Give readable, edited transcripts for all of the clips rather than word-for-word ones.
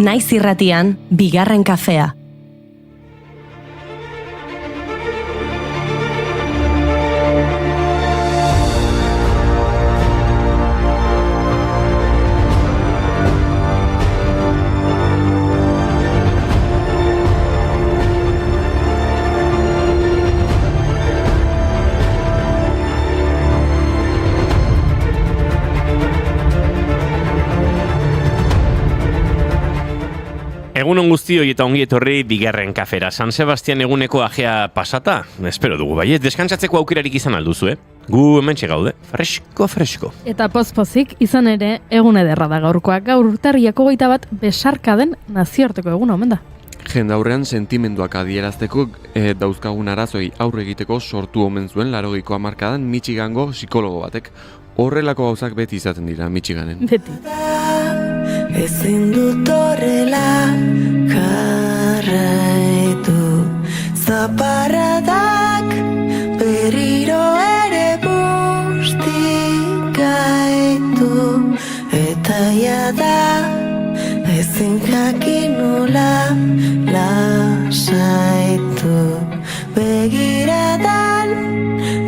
Naiz irratian, bigarren kafea. Egunon guztioi eta ongi etorri bigarren kafera. San Sebastian eguneko ajea pasata? Espero dugu bai, deskantzatzeko aukerarik izan alduzu, Gu hementxe gaude, fresko. Eta pozpozik izan ere egun ederra da gaurkoa. Gaur urtarriak 21 besarkaden nazioarteko eguna omen da. Jendaurrean sentimenduak adierazteko dauzkagun arazoi aurre egiteko sortu omen zuen 80ko hamarkadan Michigango psikologo batek. Horrelako gauzak beti izaten dira Michiganen. Beti. Ezin dut horrela jarraitu, zaparradak berriro ere bustik gaitu, eta jada ezin jakin nola lasaitu, begiradan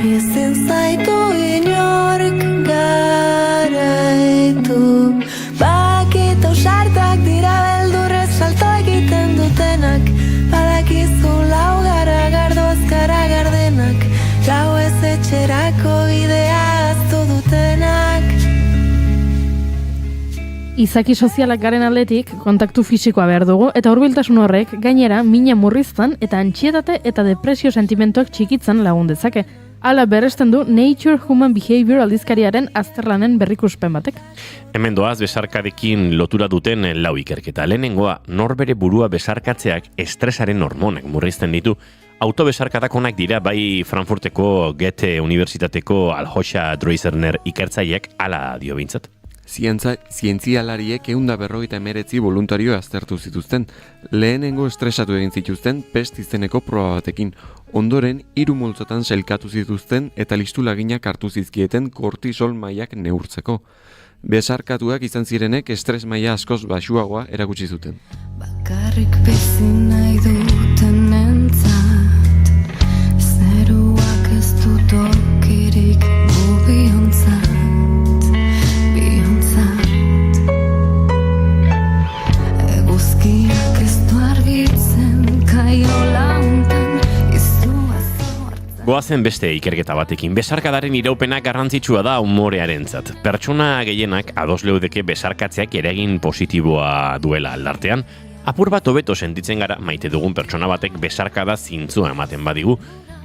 ezin zaitu inork garaitu. Bakit ausartak dira beldurrez salto egiten dutenak, badakizu lau gara gardoz gara gardenak, lau ez etxerako bidea aztu dutenak. Izaki sozialak garen aldetik kontaktu fisikoa behar dugu eta hurbiltasun horrek gainera mina murriztan eta antsietate eta depresio sentimentuak txikitzen lagun dezake. Hala berresten du Nature Human Behavior aldizkariaren azterlanen berrikuspen batek. Hemen doaz besarkadekin lotura duten lau ikerketa. Lehenengoa, norbere burua besarkatzeak estresaren hormonak murrizten ditu. Autobesarkadak onak dira bai Frankfurteko Goethe Unibertsitateko Aljosa Dreisner ikertzaileak hala dio bintzat. Zientzialariek 159 voluntario aztertu zituzten. Lehenengo estresatu egin zituzten pest izeneko proba batekin. Ondoren, 3 multzotan sailkatu zituzten eta listulaginak hartu zizkieten kortisol mailak neurtzeko. Besarkatuak izan zirenek estres maila askoz baxuagoa erakutsi zuten. Bakarrik bizi nahi duten entzat, zeruak ez du tokirik gu bihontzat. Eguzkiak ez du argitzen kaiola hontan izua zortza. Goazen beste ikerketa batekin. Besarkadaren iraupena garrantzitsua da umorearentzat. Pertsona gehienak ados leudeke besarkatzeak eragin positiboa duela aldartean. Apur bat hobeto sentitzen gara maite dugun pertsona batek besarkada zintzua ematen badigu.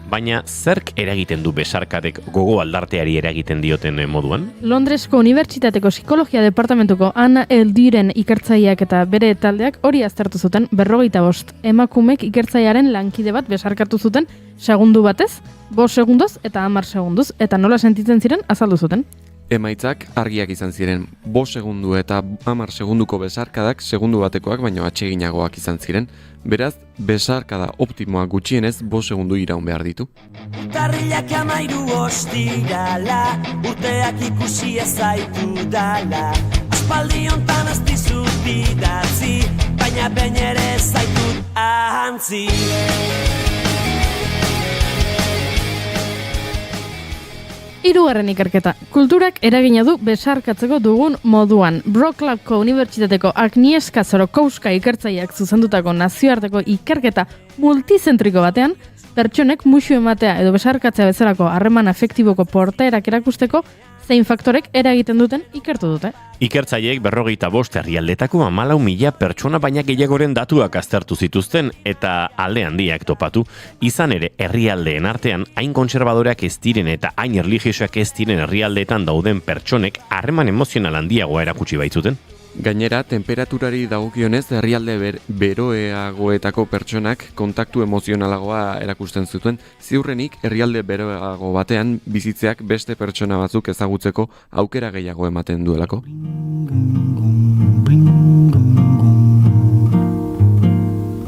Baina zerk eragiten du besarkadek gogo aldarteari eragiten dioten moduan? Londresko Unibertsitateko Psikologia Departamentuko Anna Eldiren ikertzaileak eta bere taldeak hori aztertu zuten 45 emakumek ikertzailearen lankide bat besarkatu zuten segundu batez, 5 segundoz eta 10 segunduz, eta nola sentitzen ziren azaldu zuten. Emaitzak argiak izan ziren, 5 segundu eta 10 segunduko besarkadak segundu batekoak baino atseginagoak izan ziren. Beraz, besarkada optimoa gutxienez 5 segundu iraun behar ditu. Urtarrilak 13 ostirala, urteak ikusi ezaitu dala. Aspaldi hontan ez dizut bidatzi, baina behin ere zaitut ahantzi. Hirugarren ikerketa. Kulturak eragina du besarkatzeko dugun moduan. Wrocławko Unibertsitateko Agnieszka Zorokowska ikertzaileak zuzendutako nazioarteko ikerketa multizentriko batean, pertsonek musu ematea edo besarkatzea bezalako harreman afektiboko portaerak erakusteko zein faktorek eragiten duten ikertu dute. Ikertzaileek 45 herrialdetako 14.000 pertsona baina gehiagoren datuak aztertu zituzten eta alde handiak topatu. Izan ere, herrialdeen artean hain kontserbadoreak ez diren eta hain erlijiosoak ez diren herrialdeetan dauden pertsonek harreman emozional handiagoa erakutsi baitzuten. Gainera, temperaturari dagokionez herrialde beroeagoetako pertsonak kontaktu emozionalagoa erakusten zuten, ziurrenik herrialde beroeago batean bizitzeak beste pertsona batzuk ezagutzeko aukera gehiago ematen duelako.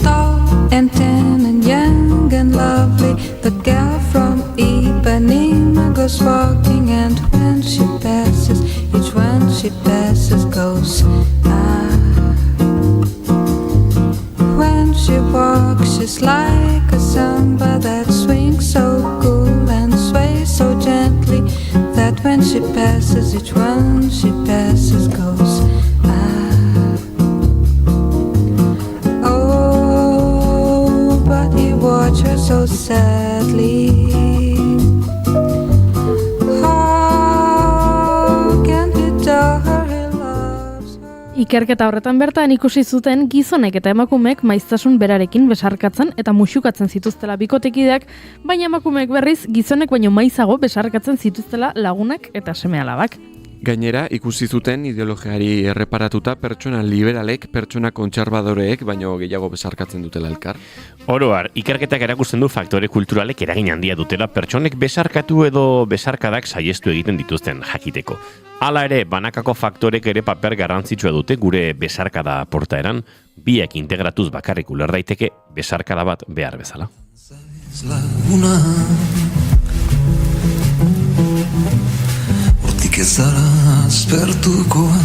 Tall and tan and young and lovely, the girl from Ipanema goes walking, and when she passes, each one she passes goes ah. she walks, she's like a samba that swings so cool and sways so gently that when she passes, each one she passes goes, ah. Oh, but he watched her so sadly. How can he tell her he loves her? Ikerketa horretan bertan ikusi zuten gizonek eta emakumeek maiztasun berarekin besarkatzen eta muxukatzen zituztela bikotekideak, baina emakumeek berriz gizonek baino maizago besarkatzen zituztela lagunak eta seme-alabak. Gainera, ikusi zuten ideologiari erreparatuta pertsona liberalek, pertsona kontserbadoreek baino gehiago besarkatzen dutela elkar. Oro har, ikerketak erakusten du faktore kulturalek eragin handia dutela pertsonek besarkatu edo besarkadak saiestu egiten dituzten jakiteko. Hala ere, banakako faktorek ere paper garrantzitsua dute gure besarkada portaeran, biak integratuz bakarrik uler daiteke besarkada bat behar bezala. Laguna hortik ez zara aspertukoa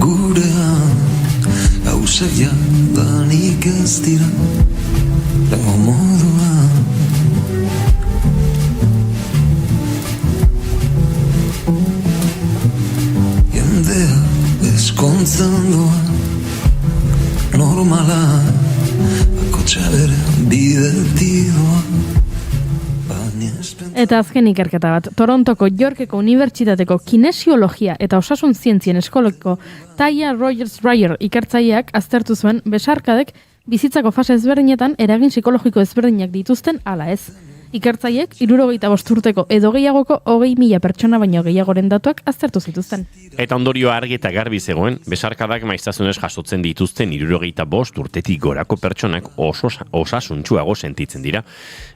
gurean gauzak jadanik ez dira lengo moduan jendea eskontzen doa normala bakotxa bere bidetik doa. Eta azken ikerketa bat, Torontoko Yorkeko Unibertsitateko Kinesiologia eta Osasun Zientzien Eskoloko Taya Rogers-Ryer ikertzaileak aztertu zuen besarkadek bizitzako fase ezberdinetan eragin psikologiko ezberdinak dituzten ala ez. Ikertzaileek 75 urteko edo gehiagoko 20.000 pertsona baino gehiagoren datuak aztertu zituzten. Eta ondorioa argi eta garbi zegoen, besarkadak maiztasunez jasotzen dituzten 75 urtetik gorako pertsonak osasuntsuago sentitzen dira.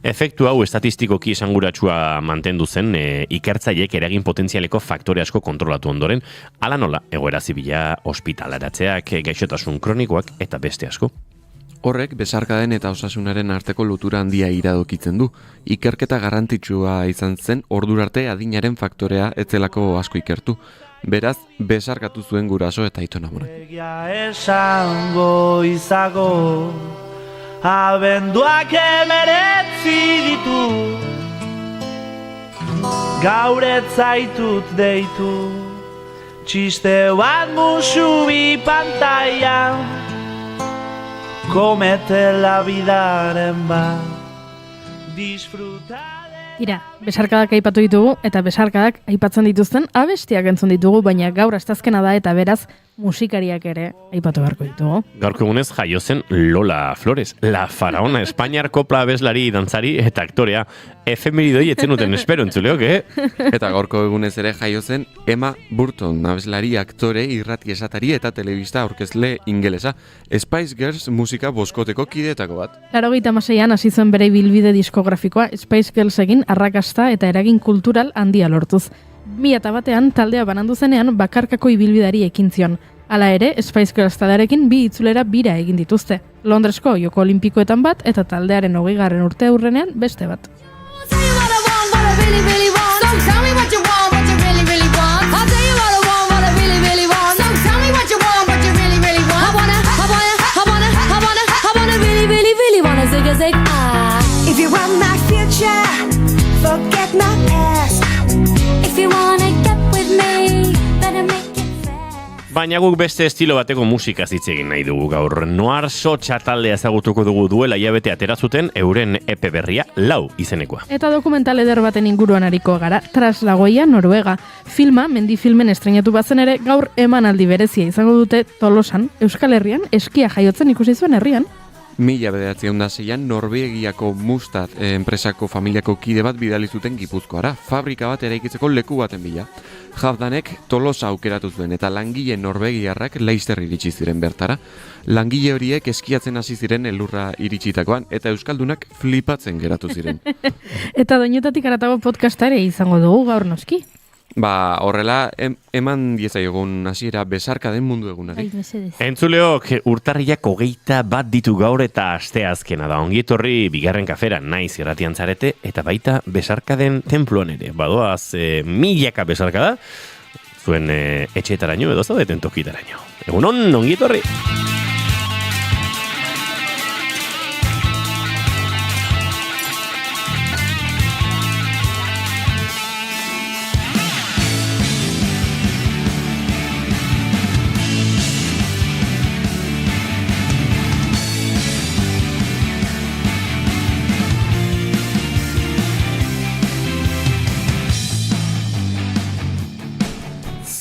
Efektu hau estatistikoki esanguratsua mantendu zen ikertzaileek eragin potentzialeko faktore asko kontrolatu ondoren, hala nola egoera zibila, ospitalaratzeak, gaixotasun kronikoak eta beste asko. Horrek, besarkaden eta osasunaren arteko lotura handia iradokitzen du. Ikerketa garrantzitsua izan zen ordurarte adinaren faktorea etzelako asko ikertu. Beraz, besarkatu zuen guraso eta aitona amonak. Egia esango izago, abenduak 19 ditu, gaur ez zaitut deitu, txiste bat musu bi pantailan, komete la vidaren bat, disfruta. Tira, besarkadak aipatu ditugu eta besarkadak aipatzen dituzten abestiak entzun ditugu, baina gaur astazkena da eta beraz musikariak ere aipatu beharko ditugu. Gaurko egunez jaio zen Lola Flores, la faraona Espainiar kopla abeslari, dantzari eta aktorea. Efemeridoi etzen uten espero entzuleok, Eta gaurko egunez ere jaio zen Emma Burton, abeslari, aktore, irrati esatari eta telebista aurkezle ingelesa. Spice Girls musika boskoteko kideetako bat. 86an hasi zuen bere bilbide diskografikoa Spice Girlsekin arrakasta eta eragin kultural handia lortuz. 2001an taldea banandu zenean bakarkako ibilbidari ekin zion. Hala ere, Spice Girls taldearekin bi itzulera bira egin dituzte. Londresko Joko Olimpikoetan bat eta taldearen 20. urte aurrenean beste bat. If you want my future, forget my past. If you wanna get with me, better make it fast. Baina guk beste estilo bateko musika hitz egin nahi dugu gaur. Noir Sotxa taldea ezagutuko dugu duela hilabete atera zuten euren EP berria 4 izenekoa. Eta dokumental eder baten inguruan ariko gara, Traslagoia Noruega. Filma, mendi filmen estrenatu bazen ere, gaur emanaldi berezia izango dute Tolosan, Euskal Herrian, eskia jaiotzen ikusi zuen herrian. 1906an Norvegiako Mustad enpresako familiako kide bat bidali zuten Gipuzkoara, fabrika bat eraikitzeko leku baten bila. Javdanek Tolosa aukeratu zuen eta langile norvegiarrak Leister iritsi ziren bertara. Langile horiek eskiatzen hasi ziren elurra iritsitakoan eta euskaldunak flipatzen geratu ziren. Eta doinetatik aratago podcasta ere izango dugu gaur noski. Horrela, eman diezaiogun hasiera besarkaden mundu egunari. Entzuleok, urtarriak 21 ditu gaur eta asteazkena da. Ongietorri bigarren kafera naiz irratian zarete eta baita besarkaden tenpluan ere. Badoaz, milaka besarkada, zuen etxeetaraino edo zaudeten tokitaraino. Egunon, ongietorri!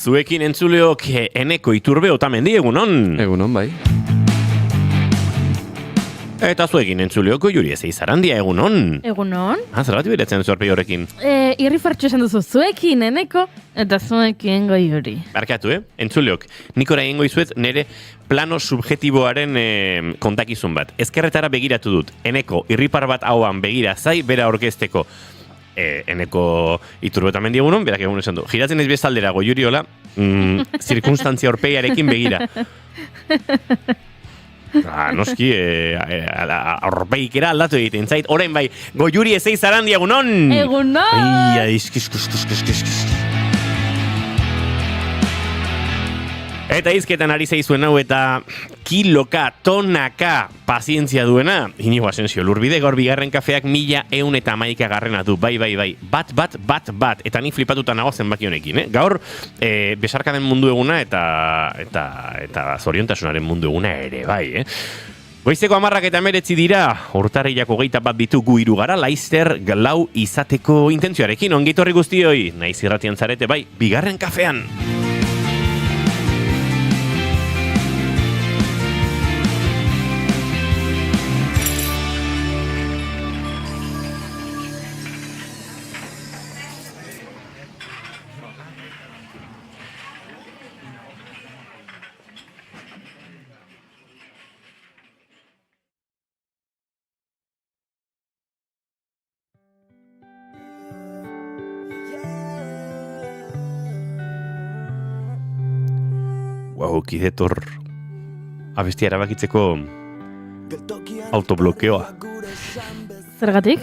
zuekin entzuleok Eneko Iturbe Otamendi, egunon. Egunon, bai. Eta zuekin entzuleok Goiuri Ezeizarandia, egunon. Egunon. Zergatik beratzen zorpei horrekin. Irri fartxo esan duzu zuekin Eneko, eta zuekin Goiuri. Barkatu, entzuleok. Nik ora egingo izuet nire plano subjetiboaren kontakizun bat. Ezkerretara begiratu dut. Eneko, irripar bat hauan begira zai, bera orkesteko. Eneko Iturbe Otamendi egunon, berak egun esan du. Giratzen ez bezaldera Goiuri hola, zirkunstantzia horpeiarekin begira. Noski, horpeikera aldatu egiten zait. Orain bai, Goiuri Ezeizarandia egunon! Egunon! Eta izketan ari zaizuen hau eta kiloka, tonaka pazientzia duena. Inigo Asensio, Lurbide gaur bigarren kafeak 1111 du. Bai. Bat. Eta ni flipatuta nago zenbaki honekin, Gaur, besarkaden mundu eguna eta zoriontasunaren mundu eguna ere, bai, Goizeko 10:19 dira, urtarrilak 21 ditu gu hiru gara, Laister lau izateko intentzioarekin. Ongi etorri guztioi, naiz irratian zarete, bai, bigarren kafean. Kidetor abestia erabakitzeko autoblokeoa. Zergatik?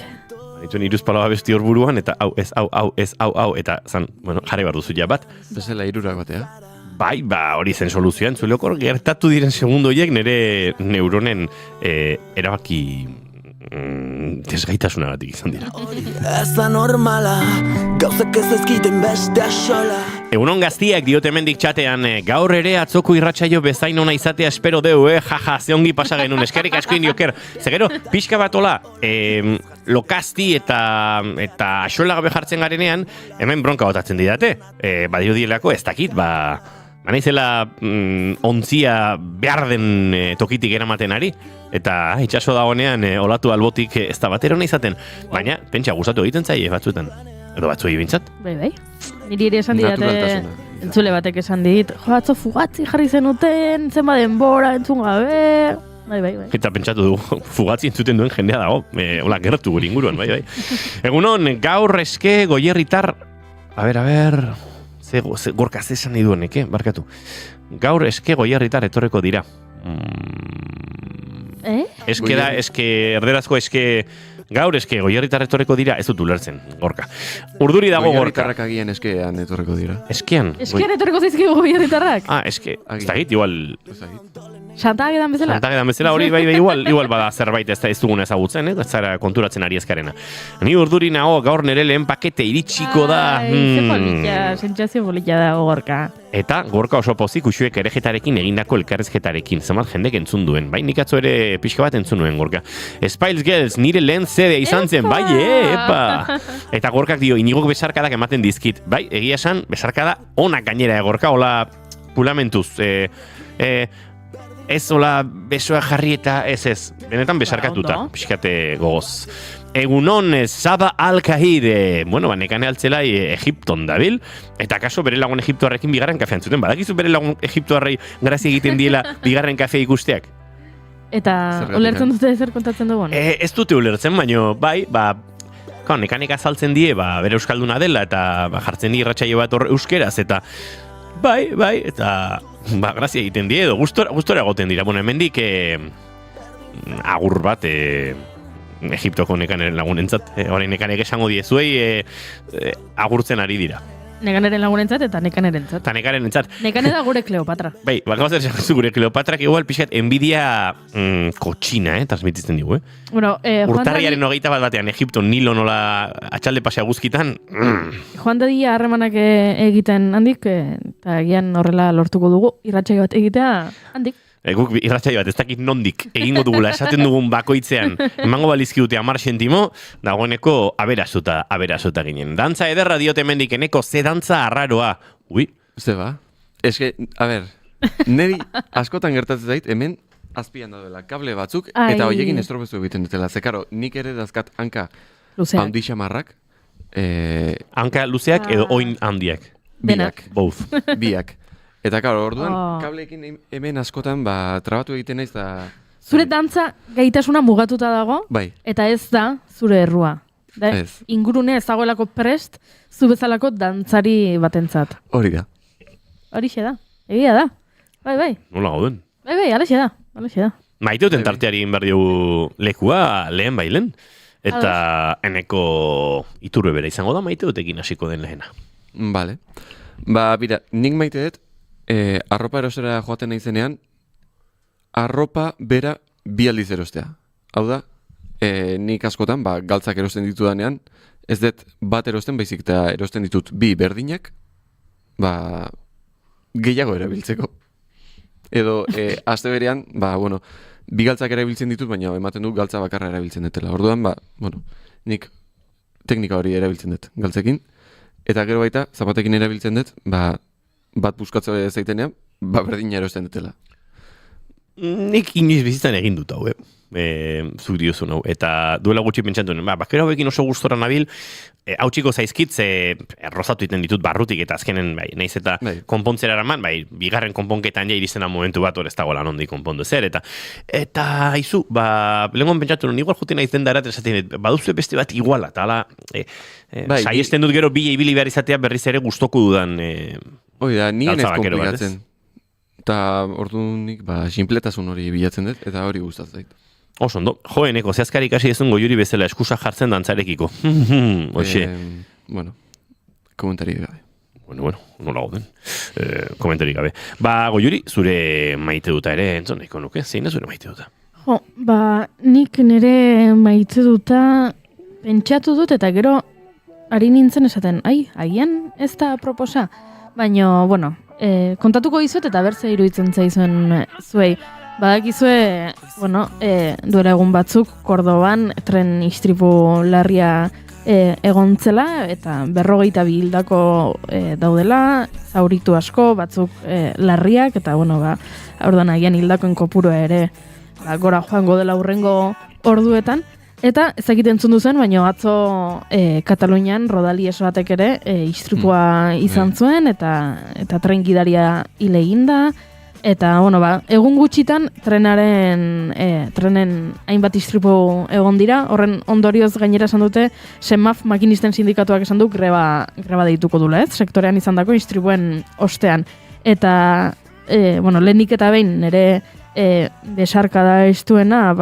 Dituen iruzpalo abesti hor buruan, eta hau, eta zan, jarri behar duzu ja bat. Bezala hirurak batea. Bai, hori zen soluzioa, entzuleokor gertatu diren segundo horiek nire neuronen erabaki desgaitasunagatik izan dira. Ez da normala, gauzak ez ezkiten beste asola. Egunon gaztiak diote hemendik txatean, gaur ere atzoko irratsaio bezain ona izatea espero deu, jaja, ze ongi pasa genuen, eskerrik asko indioker. Zegero, pixka bat hola, lokazti eta axola gabe jartzen garenean, hemen bronka botatzen didate. Badio dielako, ez dakit, naizela ontzia behar den tokitik eramaten ari, eta itxaso dagoenean olatu albotik ez da batera hona izaten, baina pentsa gustatu egiten zaie batzuetan, edo batzuei bintzat. Bai. Niri ere esan didate, entzule batek esan dit, atzo fugatzi jarri zenuten, zenba denbora entzun gabe. Bai. Eta pentsatu du, fugatzi entzuten duen jendea dago, hola, gertu gure inguruan, bai. Egunon, gaur eske Goierritar, a ber, gorka zesan nahi duenek, barkatu. Gaur eske Goierritar etorreko dira. Erderazko eske... Gaur eske Goierritar etorreko dira, ez dut ulertzen, gorka. Urduri dago gorka. Goierritarrak agian eskean etorreko dira. Eskean? Eskean etorreko zaizkigu Goierritarrak? Eske, ez da git, igual... Santagedan bezala? Hori bai, igual bada zerbait ez duguna ezagutzen, ez zara konturatzen ari ezkarena. Ni urduri nago, gaur nire lehen pakete iritsiko da. Ze polita, sentsazio polita dago gorka. Eta gorka oso pozik uxuek erejetarekin egindako elkarrezketarekin. Zamat jendek entzun duen, bai, nik atzo ere pixka bat entzun duen gorka. Spice Girls, nire lehen zedea izan zen, bai, epa! Eta gorkak dio, inigok besarkadak ematen dizkit, bai, egia esan, besarkada onak gainera gorka, hola pulamentuz, ez hola besoa jarri eta ez, benetan besarkatuta, pixkate gogoz. Egunon, Saba Al-Kahide. Bueno, nekane altzelai Egipton dabil, eta kaso bere lagun Egiptoarrekin bigarren kafean zuten. Badakizu bere lagun Egiptoarrei grazia egiten diela bigarren kafea ikusteak? Eta ulertzen dute zer kontatzen dugu? Ez dute ulertzen, baino, bai, nekanek azaltzen die, bere euskalduna dela, eta jartzen di irratsaio bat hor euskeraz, eta bai, eta grazia egiten die, edo gustora egoten dira. Bueno, hemendik agur bat Egiptoko nekaneren lagunentzat. Orain nekanek esango diezuei agurtzen ari dira. Nekaneren lagunentzat eta nekanerentzat. Eta nekanerentzat. Nekane da gure Kleopatra. Bai, gauza esan gure Kleopatrak igual pixkat enbidia kotxina, transmititzen digu, Bueno, urtarriaren 21 batean Egipto Nilo nola atxalde pasea guzkitan. Joan dadia harremanak egiten handik, eta egian horrela lortuko dugu irratsaio bat egitea handik. Guk irratsaio bat ez dakit nondik egingo dugula esaten dugun bakoitzean emango balizkidute 10 zentimo, dagoeneko aberasuta ginen. Dantza ederra diote hemendik, eneko ze dantza arraroa. Ui, Zeba? Eske, a ber, niri askotan gertatzen zait, hemen azpian daudela kable batzuk, eta hoiekin estropezu egiten dutela. Zekaro, nik ere dazkat hanka handi xamarrak. Hanka luzeak edo oin handiak? Biak. Both. Biak. Eta karo, orduan, kableekin hemen askotan, trabatu egiten naiz da... Zure dantza gaitasuna mugatuta dago, bai. Eta ez da zure errua. Ez. Ingurune ez dagoelako prest, zu bezalako dantzari batentzat. Hori da. Horixe da, egia da. Bai. Nola gauden? Bai, alaxe da. Maite duten tarteari egin behar diogu lekua lehen bailen. Eta eneko iturbe bera izango da maite dutekin hasiko den lehena. Vale. Bira, nik maite dut, arropa erosera joaten naizenean, arropa bera bi aldiz erostea. Hau da, nik askotan, galtzak erosten ditudanean, ez dut bat erosten, baizik eta erosten ditut bi berdinak, gehiago erabiltzeko. Edo, aste berean, bi galtzak erabiltzen ditut, baina ematen dut galtza bakarra erabiltzen dutela. Orduan, nik teknika hori erabiltzen dut galtzekin. Eta gero baita, zapatekin erabiltzen dut, bat buskatza zaitenean, berdina erosten dutela. Nik inoiz bizitzan egin dut hau, zuk diozun hau. Eta duela gutxi pentsatu nuen, bakero hauekin oso gustora nabil, hautsiko zaizkit, rozatu iten ditut barrutik, eta azkenen, naiz eta konpontzera eraman, bigarren konponketan ja irizena momentu bat hor ez dago lan ondi konpondu zer, eta izu, lehenkoan pentsatu nuen, igual juten naiz den da eraten esaten, baduzu beste bat iguala, eta ala, saiesten dut gero bila ibili behar izatea berriz ere gustoko dudan hoi da, nien ez komplikatzen. Eta ordunik, sinpletasun hori bilatzen dut, eta hori gustatzen zait. Oso, ondo. Eneko, zehazkari ikasi ezun goiuri bezala eskusa jartzen dantzarekiko. Hoxe. Komentari gabe. Bueno, nola gauden. Komentari gabe. Goiuri, zure maite duta ere, entzon nahiko nuke? Zein da zure maite duta? Nik nire maite duta pentsatu dut, eta gero ari nintzen esaten, agian ez da proposa. Baina, kontatuko izuet eta berze iruditzen zaizuen zuei. Badakizue, duela egun batzuk, Kordoban tren istripu larria egontzela, eta 52 hildako daudela, zauritu asko, batzuk larriak, eta orduan agian hildakoen kopurua ere gora joango dela hurrengo orduetan. Eta ezakiten entzun duzen, baina atzo Katalunian rodali batek ere istripua izan zuen, eta tren gidaria hil egin da. Eta, egun gutxitan trenen hainbat istripu egon dira. Horren ondorioz gainera esan dute, Semaf makinisten sindikatuak esan du greba deituko dula, sektorean izan dako istripuen ostean. Eta, lehenik eta behin nire besarkada estuena,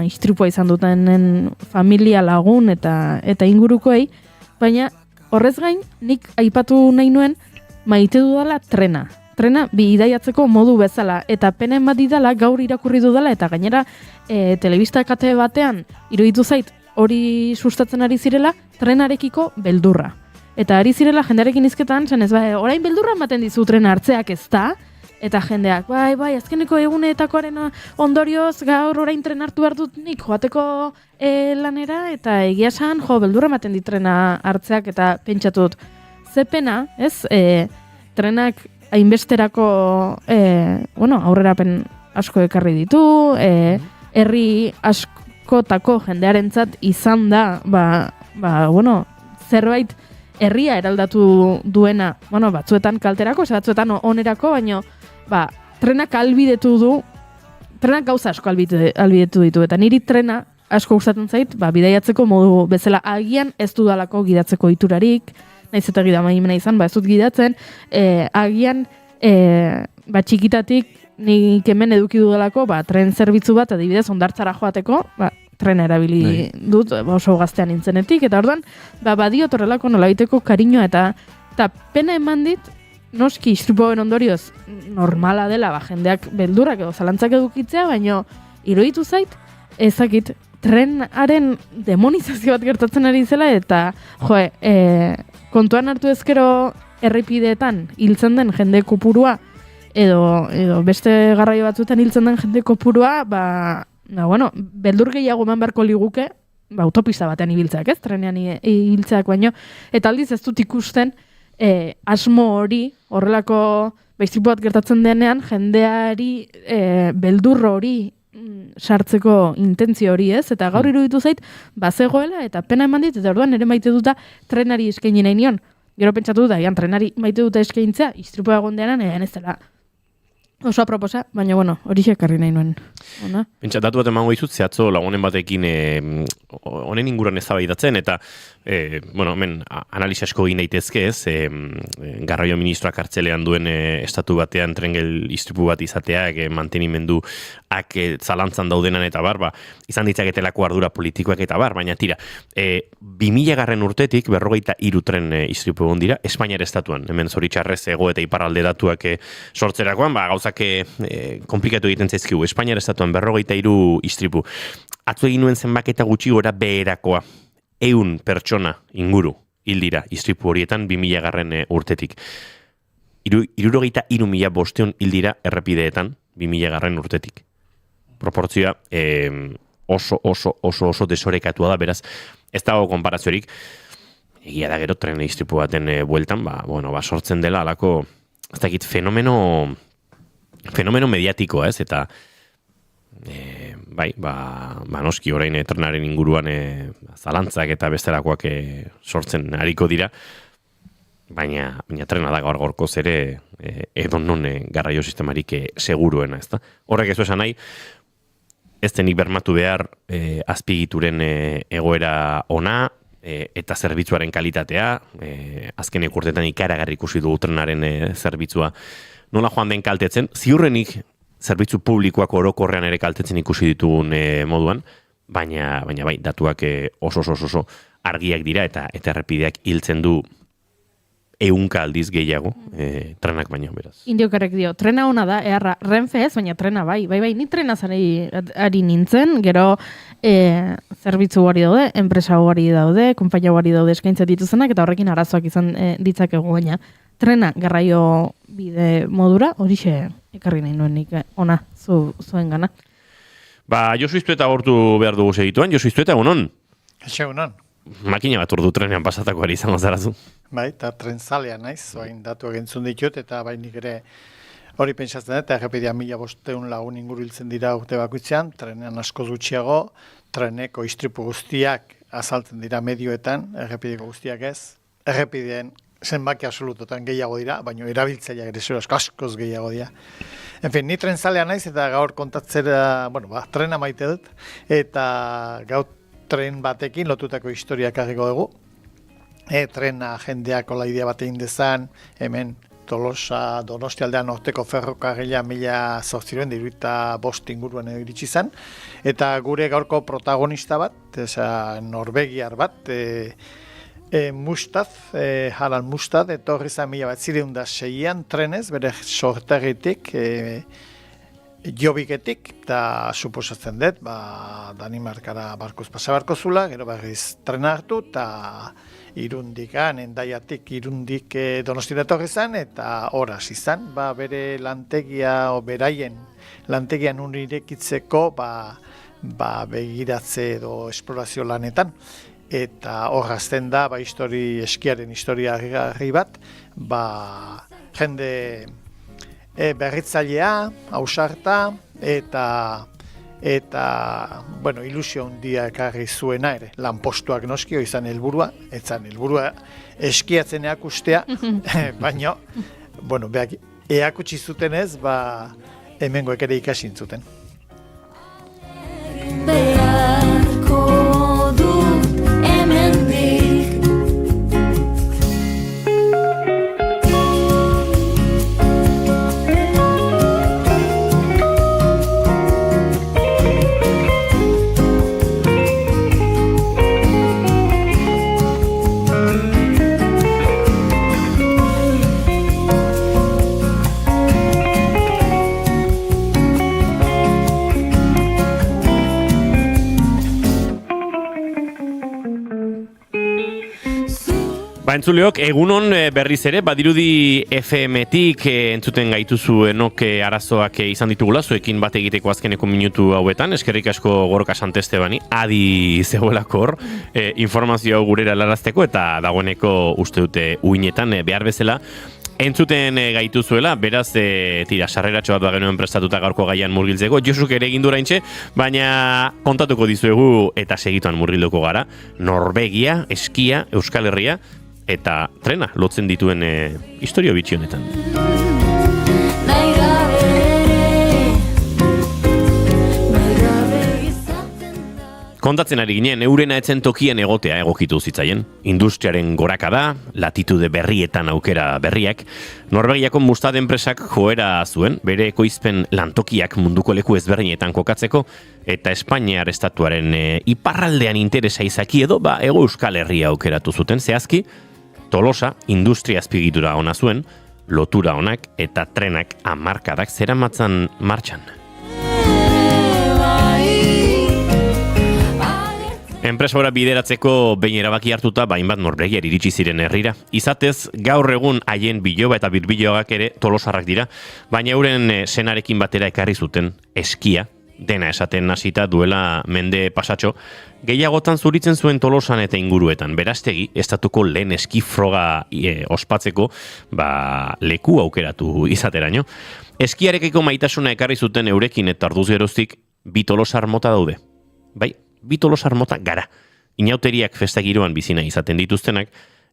istripua izan dutenen familia lagun eta ingurukoei, baina horrez gain nik aipatu nahi nuen maite dudala trena. Trena bidaiatzeko modu bezala, eta pena bat didala gaur irakurri dudala, eta gainera telebista kate batean iruditu zait hori sustatzen ari zirela trenarekiko beldurra. Eta ari zirela jendearekin hizketan, zen ez orain beldurra ematen dizu trena hartzeak ez da, eta jendeak, azkeneko egunetakoaren ondorioz gaur orain tren hartu behar dut nik joateko lanera, eta egia esan, beldurra ematen dit trena hartzeak, eta pentsatu dut, ze pena, trenak hainbesterako aurrerapen asko ekarri ditu, herri askotako jendearentzat izan da, zerbait herria eraldatu duena, batzuetan kalterako, batzuetan onerako, baino, trenak trenak gauza asko albidetu ditu, eta niri trena asko gustatzen zait, bidaiatzeko modu bezala agian ez dudalako gidatzeko iturarik, naiz eta gidamaimena izan, ez dut gidatzen, agian txikitatik nik hemen eduki dudalako, tren zerbitzu bat, adibidez, ondartzara joateko, tren erabili dut, oso gaztean nintzenetik, eta orduan, badio torrelako nolabiteko kariñoa, eta pena eman dit, noski istripoen ondorioz normala dela, jendeak beldurrak edo zalantzak edukitzea, baina iruditu zait, ezakit, trenaren demonizazio bat gertatzen ari zela, eta kontuan hartu ezkero errepideetan hiltzen den jende kopurua, edo beste garraio batzuetan hiltzen den jende kopurua, beldur gehiago eman beharko liguke, autopista batean ibiltzeak, trenean ibiltzeak baino, eta aldiz ez dut ikusten asmo hori, horrelako istripu bat gertatzen denean, jendeari beldur hori sartzeko intentzio hori ez, eta gaur iruditu zait, bazegoela, eta pena eman dit, eta orduan ere maite duta trenari eskaini nahi nion. Gero pentsatu dut, trenari maite duta eskaintzea, istripua egon denan, ez dela oso aproposa, baina bueno, hori ekarri nahi nuen. Pentsa, datu bat emango izut, zehatzo lagunen batekin honen inguruan eztabaidatzen eta hemen analisi asko egin daitezke ez, Garraio ministroak kartzelean duen estatu batean trengel istripu bat izateak, mantenimenduak zalantzan daudenan eta bar, izan ditzaketelako ardura politikoak eta bar, baina tira, 2000 urtetik 43 tren istripu egon dira, Espainiar estatuan, hemen zoritxarrez ego eta iparralde datuak sortzerakoan, gauzak komplikatu egiten zaizkigu, Espainiar estatuan 43 istripu. Atzo egin nuen zenbaketa gutxi gora beherakoa. 100 pertsona inguru hil dira istripu horietan 2000 urtetik. 63.500 hil dira errepideetan 2000 urtetik. Proportzioa oso desorekatua da, beraz, ez dago konparaziorik. Egia da gero tren istripu baten bueltan, sortzen dela alako, ez dakit, fenomeno mediatikoa, ez, eta noski orain trenaren inguruan zalantzak eta bestelakoak sortzen ariko dira, baina trena da gaur-gaurkoz ere edonon garraio sistemarik seguruena, ezta? Horrek ez du esan nahi, ez denik bermatu behar azpiegituren egoera ona eta zerbitzuaren kalitatea, azkenek urtetan ikaragarri ikusi dugu trenaren zerbitzua nola joan den kaltetzen, ziurrenik zerbitzu publikoak orokorrean ere kaltetzen ikusi ditugun moduan, baina bai, datuak oso argiak dira eta errepideak hiltzen du 100 aldiz gehiago trenak baino, beraz. Indiokarek dio, trena ona da, Renfe ez, baina trena bai, ni trena ari nintzen, gero zerbitzu gari daude, enpresa gari daude, konpainia gari daude eskaintzat dituzenak, eta horrekin arazoak izan ditzakegu, baina trena garraio bide modura, horixe ekarri nahi nuenik ona zuen gana. Josu Iztueta gortu behar dugu segituan, Josu Iztueta, egunon? Egunon. Makina bat urdu trenean pasatakoari izango zarazu. Bai, eta trenzalea naiz, bain datu egintzun ditut, eta bainik ere hori pentsatzen dut, errepidea 1500 lagun inguru hiltzen dira urte bakoitzean, trenean asko gutxiago, treneko istripu guztiak azaltzen dira medioetan, errepideko guztiak ez, errepideen zenbaki absolutotan gehiago dira, baina erabiltzaileak ere zero askoz gehiago dira. En fin, ni trenzalea naiz eta gaur kontatzera, trena maite dut, eta gaur tren batekin lotutako historiak argiko dugu. Trena jendeak ola idea bat egin dezan, hemen Tolosa, Donostialdean norteko ferrokarrila 1875 inguruan iritsi zen, eta gure gaurko protagonista bat, norvegiar bat, Harald Mustad, etorri zen 1906an trenez, bere sorterritik, Jobiketik, eta suposatzen dut, Danimarkara barkuz pasabarko zula, gero berriz trena hartu, eta Hendaiatik irundik Donostira etorri zen, eta horaz izan, bere lantegia, beraien lantegian unirekitzeko, begiratze edo esplorazio lanetan. Eta horrazten da, eskiaren historia harri bat, jende berritzailea, ausarta, eta ilusio handia ekarri zuena ere, lanpostuak noski, izan helburua, etzan helburua eskiatzen eakustea, baina, eakutsi zuten ez, hemengoek ere ikasin zuten. Entzuleok, egunon berriz ere, badirudi FM-tik entzuten gaituzu enok arazoak izan ditugula, zuekin bat egiteko azkeneko minutu hauetan, eskerrik asko Gorka Santestebani, adi zegoelako hor, informazio gurera larazteko, eta dagoeneko uste dute uinetan behar bezala, entzuten gaituzuela, beraz, tira, sarreratxo bat bagenuen prestatuta gaurko gaian murgiltzeko, Josuk ere egin duraintxe, baina kontatuko dizuegu eta segituan murgilduko gara, Norvegia, eskia, Euskal Herria, eta trena lotzen dituen historio bitxi honetan. Kontatzen ari ginen, eurena etzen tokian egotea egokitu zitzaien. Industriaren gorakada, latitude berrietan aukera berriak, Norvegiako Mustad enpresak joera zuen, bere ekoizpen lantokiak munduko leku ezberdinetan kokatzeko, eta Espainiar estatuaren iparraldean interesa izaki edo, Hego Euskal Herria aukeratu zuten, zehazki, Tolosa industria azpigitura ona zuen, lotura onak eta trenak hamarkadak zeramatzan martxan. Enpresa ora bideratzeko behin erabaki hartuta, hainbat norvegiar iritsi ziren herrira. Izatez, gaur egun haien biloba eta birbiloak ere tolosarrak dira, baina euren senarekin batera ekarri zuten eskia, dena esaten hasita duela mende pasatxo, gehiagotan zuritzen zuen Tolosan eta inguruetan. Berastegi, estatuko lehen eski froga ospatzeko, leku aukeratu izateraino. Eskiarekiko maitasuna ekarri zuten eurekin eta orduz geroztik bi Tolosar mota daude. Bai, bi Tolosar mota gara. Inauteriak festa giroan bizina izaten dituztenak,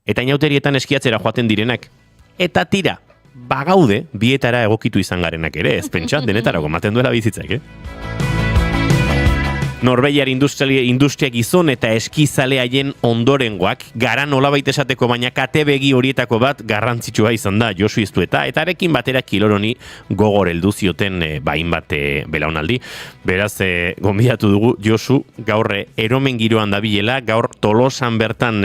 eta inauterietan eskiatzera joaten direnak. Eta tira, bagaude bietara egokitu izan garenak ere, ez pentsa, denetarako maten duela bizitzak, Norvegiar industria gizon eta eskizale haien ondorengoak, gara nolabait esateko, baina kate begi horietako bat garrantzitsua izan da Josu Iztueta, eta arekin batera Kiloroni gogor heldu zioten hainbat belaunaldi. Beraz, gonbidatu dugu Josu gaur eromen giroan dabilela, gaur Tolosan bertan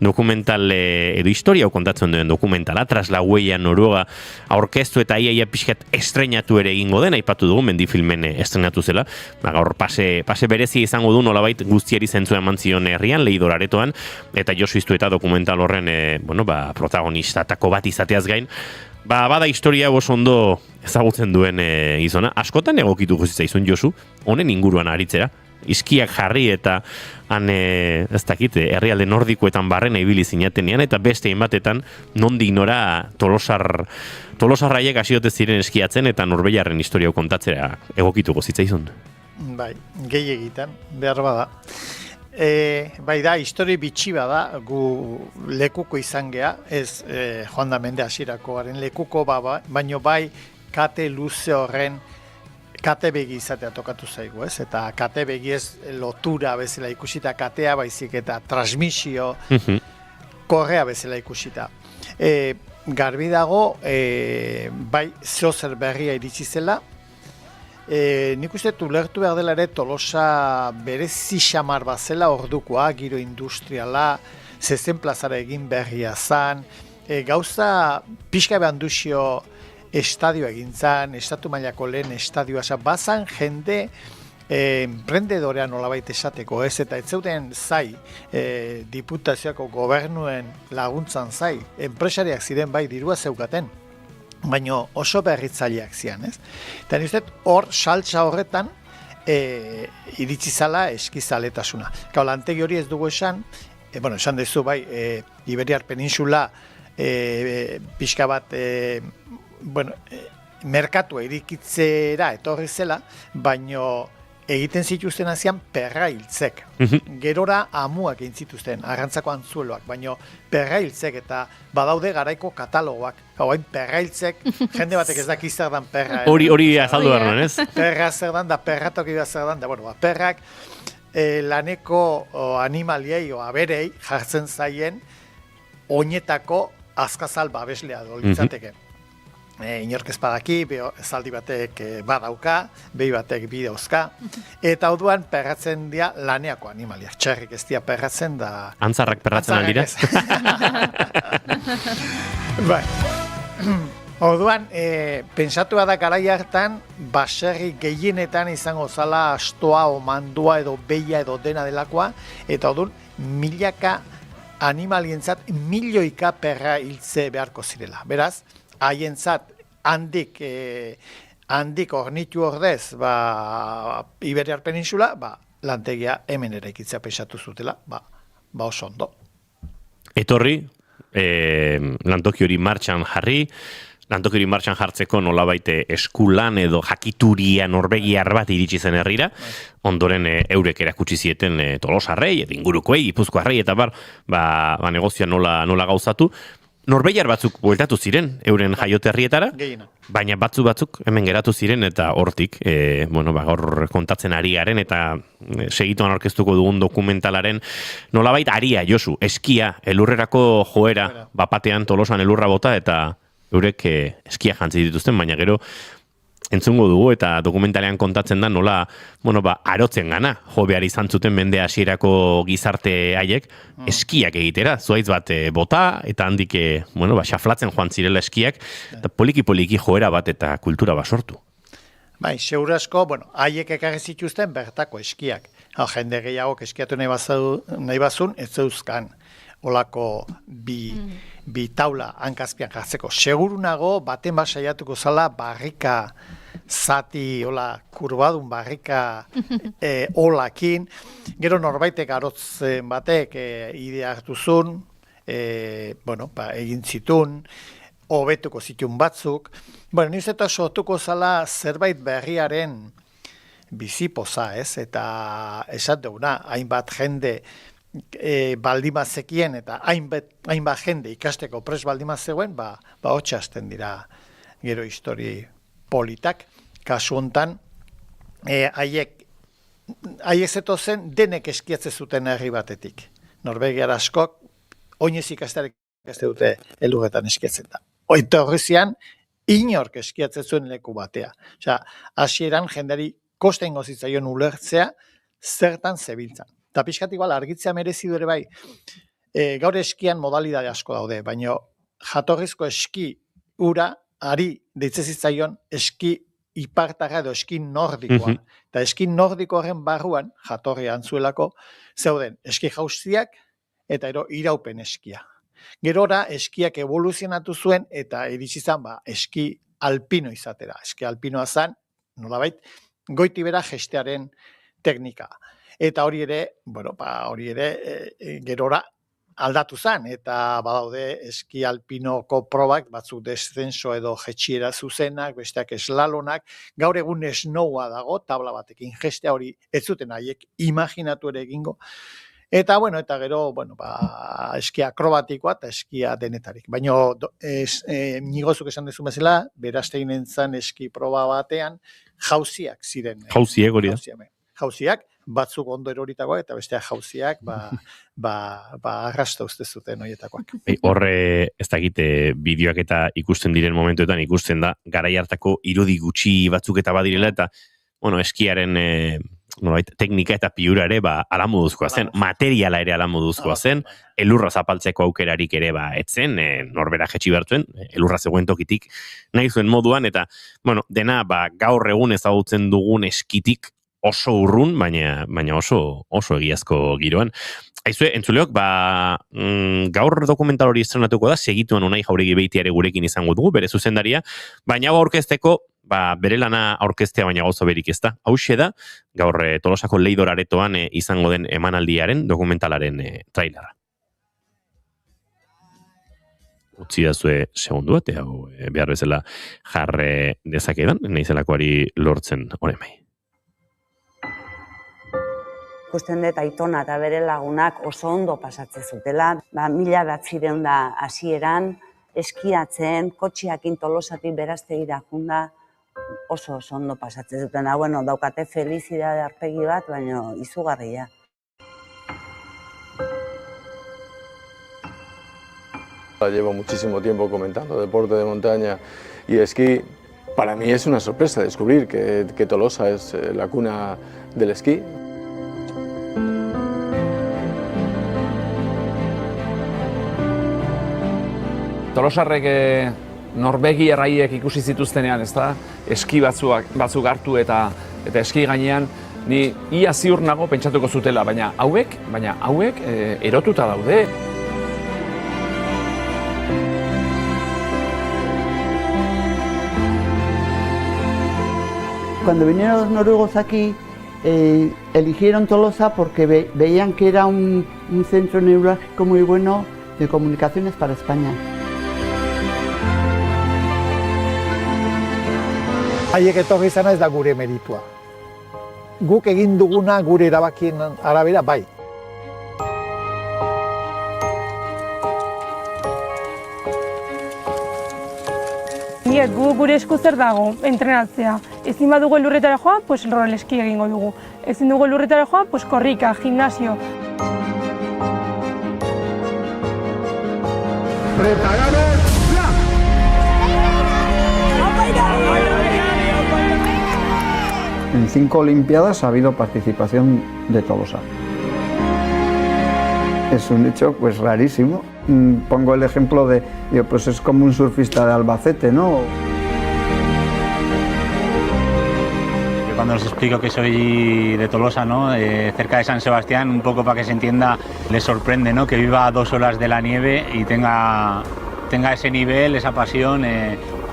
dokumental edo historia kontatzen duen dokumentala, Tras la huella Noruega aurkeztu eta iaia pixkat estreinatu ere egingo den, aipatu dugu mendifilmen estreinatu zela, gaur pase berezia izango du nolabait guztiari zentzua eman zion herrian, Leidor aretoan, eta Josu Iztueta dokumental horren protagonistatako bat izateaz gain, bada historia oso ondo ezagutzen duen gizona. Askotan egokitu guztitzaizun Josu, honen inguruan aritzera, iskiak jarri eta han, herrialde nordikoetan barrena ibili zinatenean, eta beste inbatetan nondik nora Tolosarraiek hasiote ziren eskiatzen eta Norvegiarren historia kontatzera egokitu guztitzaizun. Bai, gehi egiten, behar bada. Bai da, histori bitxi bada, gu lekuko izan gea, ez joan da mende hasirakoaren lekuko baino bai kate luze horren kate begi izatea tokatu zaigu, ez? Eta kate begi ez lotura bezala ikusita katea, baizik eta transmisio korrea bezala ikusita. Garbi dago, bai zeozer berria iritsi zela, nik uste ulertu behar dela ere Tolosa berezi xamar bazela ordukoa, giro industriala, zezen plazara egin berria zan, gauza pixka behan duzio estadio egin zan, estatu mailako lehen estadioa, bazan jende emprendedorean nolabait esateko, ez, eta ez zeuden zai, diputazioako gobernuen laguntzan zai, enpresariak ziren bai dirua zeukaten, baina oso berritzaileak zian, ez? Eta nire hor, saltza horretan, iritsi zala eskizaletasuna. Lantegi hori ez dugu esan, esan dezu bai, Iberiar Peninsula pixka bat, merkatua irikitzera etorri zela, baina egiten zituzten azian perrailtzek. Gerora amuak egin zituzten, arrantzako antzueloak, baina perrailtzek eta badaude garaiko katalogoak. Hain perrailtzek, jende batek ez daki zer dan perra. Hori azaldu behar nuen, ez? Perra zer dan, da perratoki da zer dan, da perrak laneko animaliei o aberei jartzen zaien oinetako azkazal babeslea dolitzateke. Inork ez badaki, zaldi batek badauka, behi batek bi dauzka, eta orduan perratzen dira laneako animaliak. Txerrik ez dira perratzen da... Antzarrak perratzen aldira? Bai. Orduan, pentsatu da garai hartan, baserri gehienetan izango zala astoa o mandua edo behia edo dena delakoa, eta orduan milaka animalientzat milioika perra hiltze beharko zirela. Beraz, haientzat handik ornitu ordez, Iberiar Peninsula, lantegia hemen eraikitzea pensatu zutela, oso ondo. Etorri, lantoki hori martxan jarri, lantoki hori martxan jartzeko nolabait eskulan edo jakituria norbegiar bat iritsi zen herrira, ondoren eurek erakutsi zieten Tolosarrei, edo ingurukoei, Gipuzkoarrei, eta negozioa nola gauzatu. Norbeiar batzuk bueltatu ziren euren jaioterrietara, baina batzuk hemen geratu ziren eta hortik, gaur kontatzen ari garen eta segituan aurkeztuko dugun dokumentalaren nolabait aria, Josu, eskia, elurrerako joera, bapatean Tolosan elurra bota eta eurek eskia jantzi dituzten, baina gero entzungo dugu eta dokumentalean kontatzen da nola, arotzen gana, jo behar izan zuten mende hasierako gizarte haiek, eskiak egitera, zuaitz bat bota, eta handik, xaflatzen joan zirela eskiak, eta poliki-poliki joera bat eta kultura bat sortu. Bai, segurasko, haiek ekarri zituzten bertako eskiak. Jende gehiago eskiatu nahi bazun, ez zeuzkan. Olako bi taula hankazpian jartzeko. Segurunago, baten bat saiatuko zala barrika zati, kurbadun barrika olakin. Gero norbaitek arotzen batek idea hartuzun, egin zitun, hobetuko zitun batzuk. Niz eta sortuko zala zerbait berriaren bizipoza, ez? Eta esat deuna, hainbat jende baldimazekien eta hainbat jende ikasteko pres baldimazegoen, hotxasten dira gero histori politak. Kasu hontan, haiek zetozen denek eskiatze zuten herri batetik. Norvegiar askok, oinez ikaste dute elurretan eskiatzen da. Oita horrezian, inork eskiatze zuen leku batea. Hasieran jendari kosta ingo zitzaion ulertzea zertan zebiltzan. Eta pixkat igual argitzea merezi du ere bai, gaur eskian modalidade asko daude, baina jatorrizko eski ura ari deitze zitzaion eski ipartarra edo eski nordikoa. Eta eski nordikoaren barruan, jatorri antzuelako, zeuden eski jauziak eta iraupen eskia. Gerora eskiak evoluzionatu zuen eta iritsi zan eski alpino izatera. Eski alpinoa zan, nolabait, goiti bera jestearen teknika. Eta hori ere, gerora aldatu zen, eta badaude eski alpinoko probak, batzuk descenso edo jetxiera zuzenak, besteak eslalonak, gaur egun esnoua dago, tabla batekin gestea hori ez zuten haiek imaginatu ere egingo. Eta gero, eskia akrobatikoa eta eskia denetarik. Baina, nigozuk esan dezu bezala, berazteinen zen eski proba batean, jauziak ziren. Jauziek hori da. Jauziak, batzuk ondo eroritakoak eta besteak jauziak, arrasta uste zuten horietakoak. Horre, ez dakite, bideoak eta ikusten diren momentuetan ikusten da, garai hartako irudi gutxi batzuk eta badirela, eta, eskiaren teknika eta piura ere alamoduzkoa zen, materiala ere alamoduzkoa zen, elurra zapaltzeko aukerarik ere etzen, norbera jetxi bertuen, elurra zegoen tokitik nahi zuen moduan, eta dena gaur egun ezagutzen dugun eskitik oso urrun, baina oso egiazko giroan. Aizue, entzuleok, gaur dokumental hori estrenatuko da, segituan Unai Jauregi Beitiare gurekin izango dugu, bere zuzendaria, baina aurkezteko, bere lana aurkeztea baina gauza berik ez da. Hauxe da, gaur Tolosako Leidor aretoan izango den emanaldiaren, dokumentalaren trailerra. Utzi da zue segundu bat, behar bezala jarre dezakedan, nahizelakoari lortzen horremai. Ikusten dut Aitona eta bere lagunak oso ondo pasatzen zutela. 1900 hasieran eskiatzen, kotxiakin Tolosatik Beraztegira junda oso ondo pasatzen zuten. Daukate felizidade aurpegi bat, baina izugarria. Llevo muchísimo tiempo comentando deporte de montaña y esquí. Para mí es una sorpresa descubrir que Tolosa es la cuna del esquí. Tolosarrek Norvegia erraiek ikusi zituztenean, eski batzuk hartu eta eski gainean, ni ia ziur nago pentsatuko zutela, baina hauek erotuta daude. Cuando vinieron los noruegos aquí, eligieron Tolosa porque veían que era un centro neurálgico muy bueno de comunicaciones para España. Haiek etorri izana ez da gure meritua. Guk egin duguna gure erabakien arabera bai. Gure esku zer dago, entrenatzea. Ezin badugu elurretara joan, pues roleski egingo dugu. Ezin dugu elurretara joan, pues korrika, gimnasio. Preparados, ya. En 5 Olimpiadas ha habido participación de Tolosa. Es un hecho pues rarísimo. Pongo el ejemplo de, pues es como un surfista de Albacete, ¿no? Yo cuando les explico que soy de Tolosa, ¿no? Cerca de San Sebastián, un poco para que se entienda, les sorprende, ¿no? Que viva a 2 horas de la nieve y tenga ese nivel, esa pasión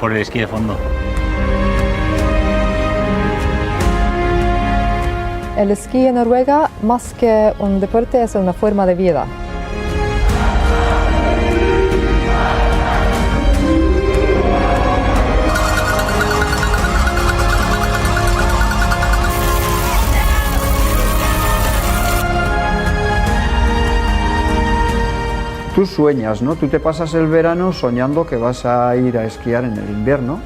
por el esquí de fondo. El esquí en Noruega, más que un deporte, es una forma de vida. Tú sueñas, ¿no? Tú te pasas el verano soñando que vas a ir a esquiar en el invierno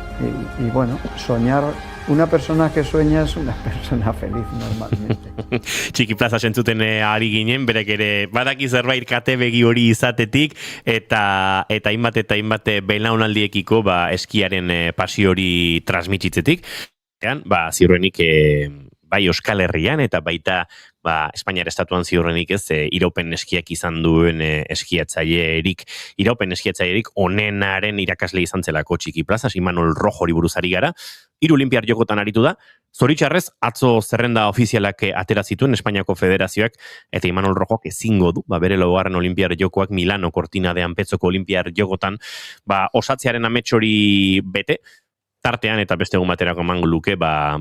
y bueno, soñar, una persona que sueña es una persona feliz normalmente. Txiki plaza sentzuten ari ginen, berek ere badaki zerbait kate begi hori izatetik eta hainbat belaunaldiekiko eskiaren pasio hori transmititzetik. Ziurrenik bai Euskal Herrian eta baita Espainiar estatuan ziurrenik ez iraupen eskiak izan duen eskiatzailerik onenaren irakasle izan zelako Txiki plaza, Imanol Rojori buruz ari gara. 3 Olinpiar Jokotan aritu da. Zoritxarrez, atzo zerrenda ofizialak atera zituen Espainiako Federazioak eta Imanol Rojok ezingo du, bere 4. Olinpiar Jokoak Milano Cortina de Ampezzoko Olinpiar Jokotan osatzearen amets hori bete, tartean eta beste egun baterako emango luke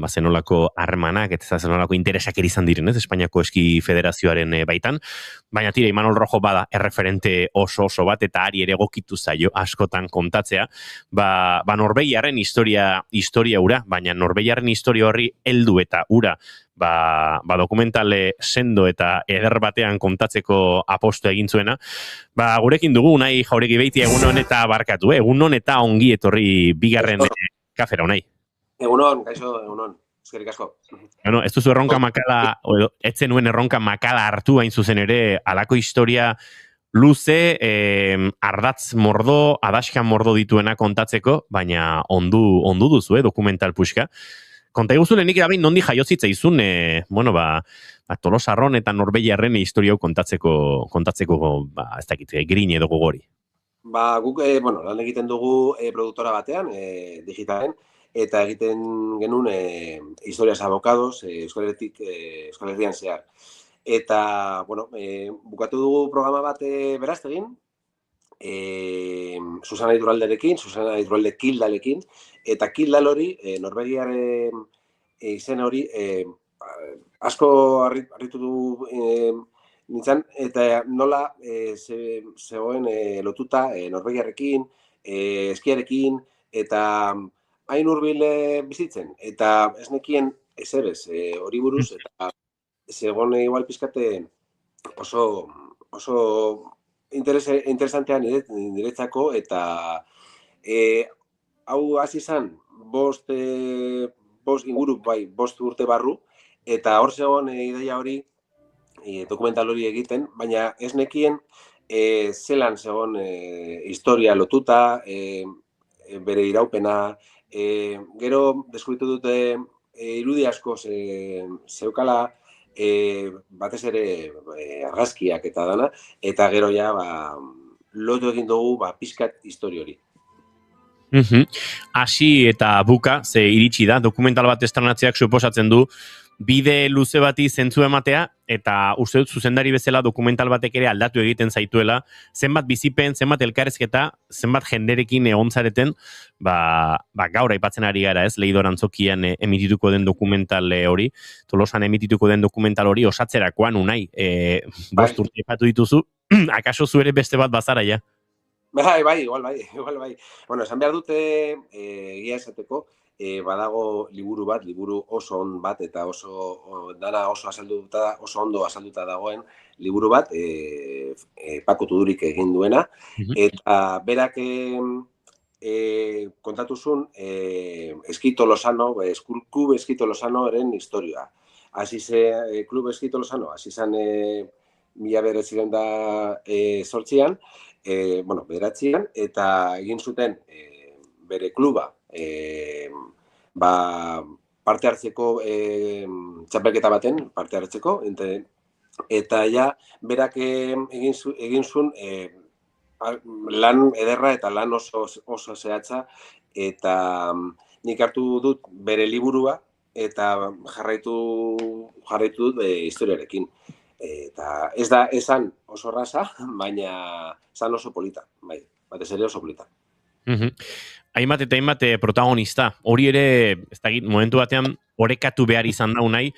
zenolako harremanak eta zenolako interesak izan diren, ez, Espainiako Eski Federazioaren baitan, baina tira Imanol Rojo bada erreferente oso bat eta ari ere egokitu zaio askotan kontatzea, Norvegiarren historia ura, baina Norvegiarren historia horri heldu eta ura dokumentale sendo eta eder batean kontatzeko aposto egin zuena. Gurekin dugu Unai Jauregi Beiti, egunon eta barkatu, egunon eta ongi etorri bigarren kafera, Unai. Egunon, kaixo, egunon. Eskerrik asko. Bueno, ez duzu erronka makala, etzen nuen erronka makala hartu hain zuzen ere, alako historia luze, ardatz mordo, adaskan mordo dituena kontatzeko, baina ondu duzu, dokumental puxka. Konta iguzu lehenik da behin nondi jaiozitza izun, Tolosarron eta Norvegiarren historia kontatzeko, ez dakit, grin edo gogori. Guk, lan egiten dugu produktora batean, digitalen, eta egiten genuen historias abokados, Euskal Herrian zehar. Eta, bukatu dugu programa bat beraztegin, Susana Iturralde Kildalekin, eta Kildal hori, Norvegiaren izen hori, asko harritu du nintzen, eta nola zegoen lotuta Norvegiarrekin, eskiarekin, eta hain hurbil bizitzen, eta ez nekien ezerez hori buruz, eta zegoen igual pizkate oso interesantean niretzako, eta hau hasi izan 5 inguru, 5 urte barru, eta hor zegoen ideia hori, dokumental hori egiten, baina ez nekien zelan zegoen historia lotuta, bere iraupena, gero deskubritu dute irudi asko zeukala, batez ere argazkiak eta dana, eta gero ja lotu egin dugu pizkat histori hori. Hasi eta buka, ze iritsi da, dokumental bat estrenatzeak suposatzen du, bide luze bati zentzu ematea, eta uste dut zuzendari bezala dokumental batek ere aldatu egiten zaituela, zenbat bizipen, zenbat elkarrezketa, zenbat jenderekin egon zareten, gaur aipatzen ari gara, ez, Leidor Antzokian emitituko den dokumental hori, Tolosan emitituko den dokumental hori osatzerakoan unai, bost urte aipatu dituzu, akaso zu ere beste bat bazara ja? Igual bai. Bueno, esan behar dute, egia esateko, badago liburu oso on bat, eta dana oso ondo azalduta dagoen liburu bat, Paco Tudurik egin duena, eta berak kontatuzun Eski Tolosano, Klub Eski Tolosanoren historia. Klub Eski Tolosano, hasi zen 1908an, bederatzian, eta egin zuten bere kluba, parte hartzeko txapelketa baten, parte hartzeko, eta ja, berak egin zuen lan ederra eta lan oso zehatza, eta nik hartu dut bere liburua, eta jarraitu dut historiarekin. Eta ez da esan oso raza, baina esan oso polita, batez ere oso polita. Hainbat eta hainbat protagonista, hori ere, ez dakit, momentu batean orekatu behar izan da nahi,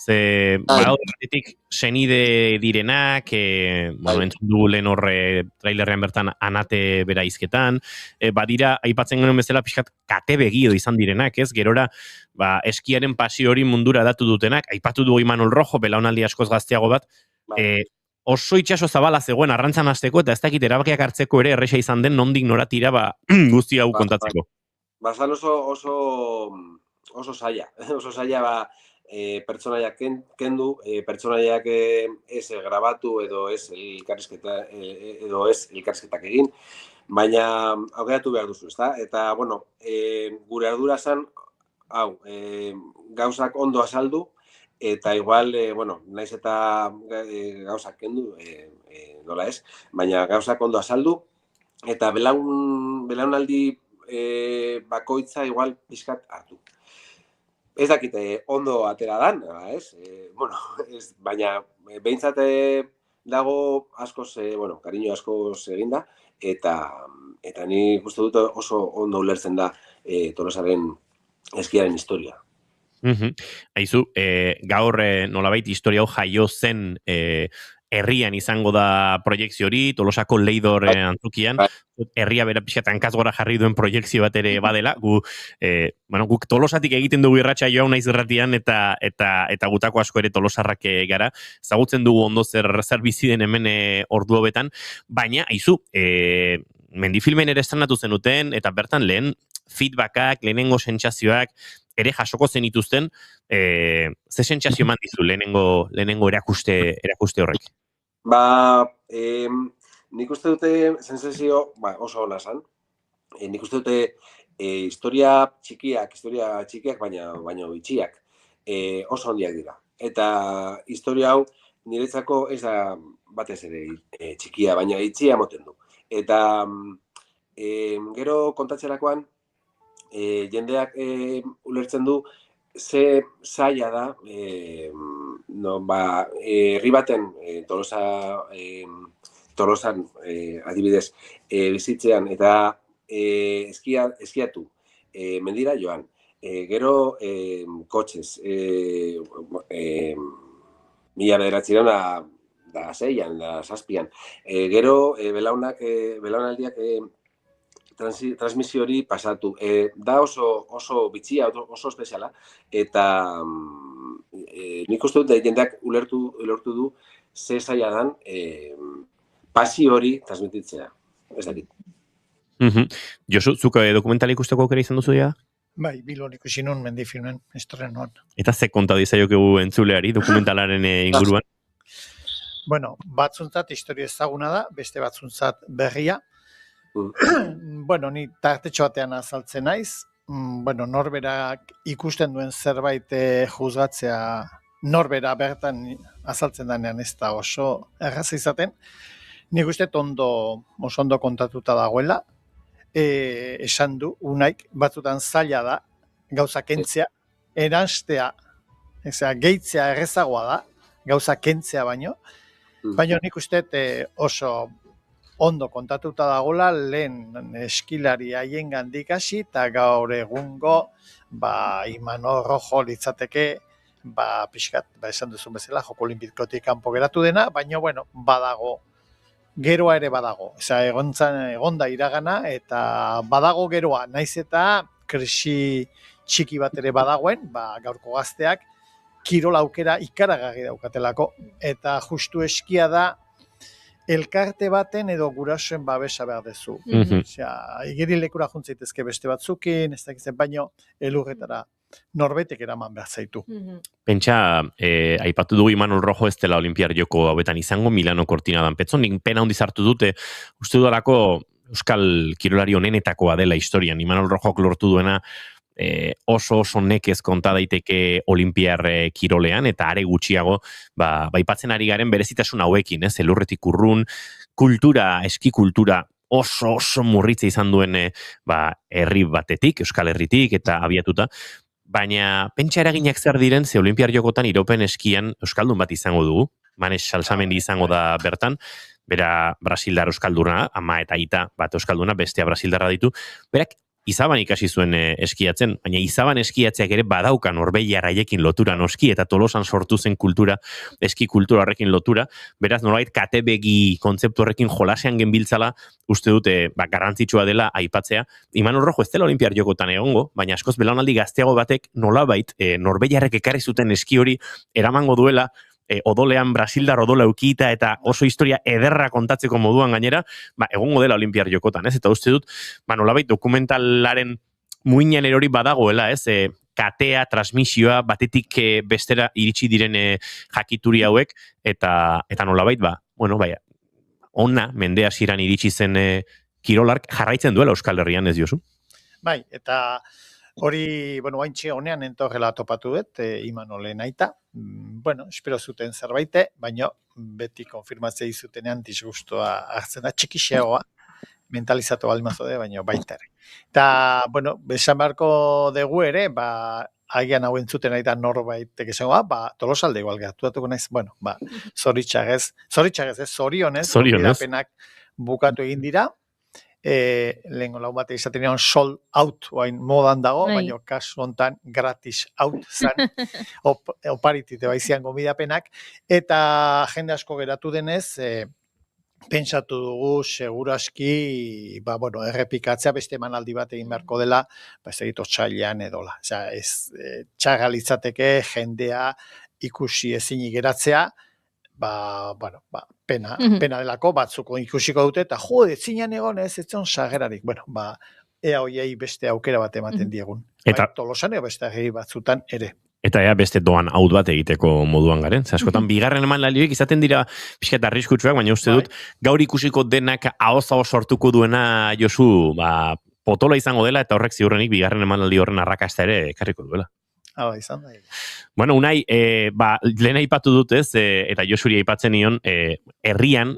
ze batetik senide direnak, entzun du lehen horre trailerrean bertan Anate bera izketan, badira, aipatzen genuen bezala pixkat kate begio izan direnak, ez? Gerora, eskiaren pasio hori mundura datu dutenak, aipatu du Imanol Rojo, belaunaldi askoz gazteago bat, oso itxaso zabala zegoen arrantzan hasteko eta ez dakit erabakiak hartzeko ere erresa izan den nondik noratira guzti hau kontatzeko. Bazan oso zaila, pertsonaiak kendu, pertsonaiak ez grabatu edo ez elkarrizketak egin, baina aukeratu behar duzu, ezta? Eta, bueno, gure ardura zen, gauzak ondo azaldu, eta igual, naiz eta gauzak kendu, nola ez, baina gauzak ondo azaldu, eta belaunaldi bakoitza igual pixkat hartu. Ez dakite ondo atera dan, ez? Baina behintzat dago askoz, kariño askoz eginda, eta ni uste dut oso ondo ulertzen da Tolosaren eskiaren historia. Aizu, gaur nolabait historia hau jaio zen herrian izango da proiektzio hori, Tolosako Leidor Antzokian, herria bera pixkat hankaz gora jarri duen proiektzio bat ere badela, guk Tolosatik egiten dugu irratxa joa naiz irratian, eta gutako asko ere tolosarrak gara, ezagutzen dugu ondo zer bizi den hemen ordu hobetan, baina, aizu, mendifilmen ere estrenatu zenuten, eta bertan lehen feedbackak, lehenengo sentsazioak, ere jasoko zenituzten, ze sentsazio eman dizu lehenengo erakuste horrek? Nik uste dute sentsazio oso ona zen. Nik uste dute historia txikiak, baina bitxiak, oso handiak dira. Eta historia hau niretzako ez da batez ere txikia, baina itxia moten du. Eta gero kontatzerakoan, jendeak ulertzen du ze zaila da herri baten Tolosan adibidez bizitzean eta eskiatu mendira joan. Gero kotxez 1906an, Gero belaunaldiak transmisio hori pasatu. Da oso bitxia, oso espeziala, eta nik uste dut jendeak ulertu du ze zaila dan pasio hori transmititzea. Ez dakit. Josu, zuk dokumentala ikusteko aukera izan duzu dira? Bai, Bilbon ikusi nun mendifilmen estrenoan. Eta ze konta dizaiokegu entzuleari dokumentalaren inguruan? Bueno, batzuntzat historia ezaguna da, beste batzuntzat berria. Ni tartetxo batean azaltzen naiz. Norberak ikusten duen zerbait juzgatzea norbera bertan azaltzen denean ez da oso erraza izaten. Nik uste oso ondo kontatuta dagoela. Esan du, unaik, batzutan zaila da, gauza kentzea, eranztea gehitzea errezagoa da, gauza kentzea baino, baina nik uste oso ondo kontatuta dagoela lehen eskilari haien gandik hasi eta gaur egungo Imanol Rojo litzateke pixkat, esan duzun bezala, joko olimpikotik kanpo geratu dena, baina badago, geroa ere badago. Egonda iragana eta badago geroa, naiz eta krisi txiki bat ere badagoen, gaurko gazteak kirol aukera ikaragarri daukatelako, eta justu eskia da elkarte baten edo gurasoen babesa behar dezu. Igeri lekura juntzaitezke beste batzukin, ez dakitzen baino, elurretara norbetek eraman behar zaitu. Pentsa, aipatu dugu Imanol Rojo ez dela Olimpiar Joko hauetan izango, Milano Cortinadan Petzo, nik pena handi zartu dute, uste dudalako Euskal kirolari honenetakoa dela historian, Imanol Rojok lortu duena oso nekez konta daiteke Olimpiar kirolean, eta are gutxiago, aipatzen ari garen berezitasun hauekin, elurretik urrun, kultura, eski kultura, oso murritza izan duen herri batetik, Euskal Herritik, eta abiatuta, baina pentsa eraginak zer diren, ze Olimpiar Jokotan iropen eskian Euskaldun bat izango dugu, Manes Salsamendi izango da bertan, bera Brasildar Euskalduna, ama eta aita bat Euskalduna, bestea Brasildarra ditu, berak Izaban ikasi zuen eskiatzen, baina Izaban eskiatzeak ere badaukan Orbeiar haiekin lotura noski, eta Tolosan sortu zen kultura, eski kultura horrekin lotura, beraz nolabait katebegi kontzeptu horrekin jolasean genbiltzala, uste dute garrantzitsua dela aipatzea. Imanol Rojo ez dela Olimpiar Jokotan egongo, baina askoz belaunaldi gazteago batek nolabait Norbeiarrek ekarri zuten eski hori eramango duela, odolean Brasildar odola eukita eta oso historia ederra kontatzeko moduan gainera, egongo dela Olimpiar Jokotan, ez? Eta uste dut, nolabait dokumentalaren muinean erori badagoela, ez? Katea, transmisioa, batetik bestera iritsi diren jakituri hauek, eta nolabait, ona mende hasieran iritsi zen kirolark jarraitzen duela Euskal Herrian, ez Josu? Bai, eta hori, haintxe honean entorrela topatu dut, Imanolen aita. Espero zuten zerbaite, baina beti konfirmatzea izutenean disgustoa hartzen da, txikixeagoa, mentalizatu balmazode, baina baita ere. Eta, besan beharko dugu ere, agian hau entzuten ari da norbaitek esango, Tolosalde igual gertuatuko naiz, zoritxarrez, zorionez, bidapenak bukatu egin dira, lehenko lau bate izaten egon sold out oain modan dago, baina kasu hontan gratis out zan, oparitite baizian gomidapenak, eta jende asko geratu denez, pentsatu dugu seguraski, errepikatzea beste emanaldi bat egin beharko dela, ez egit otsailean edola. Txarra litzateke jendea ikusi ezinik geratzea, pena delako, batzuko ikusiko dute, eta zinean egon ez zon sagerarik. Ea hoiei beste aukera bat ematen diegun. Tolosan eo beste egi batzutan ere. Eta ea beste doan haut bat egiteko moduan garen. Askotan, bigarren eman lalioek izaten dira pixkat arriskutsuak, baina uste dut, gaur ikusiko denak ahoz sortuko duena Josu, potola izango dela, eta horrek ziurrenik bigarren eman lalio horren arrakasta ere ekarriko duela. Izan da. Unai, lehen aipatu dut ez, eta Josuri aipatzen nion, herrian,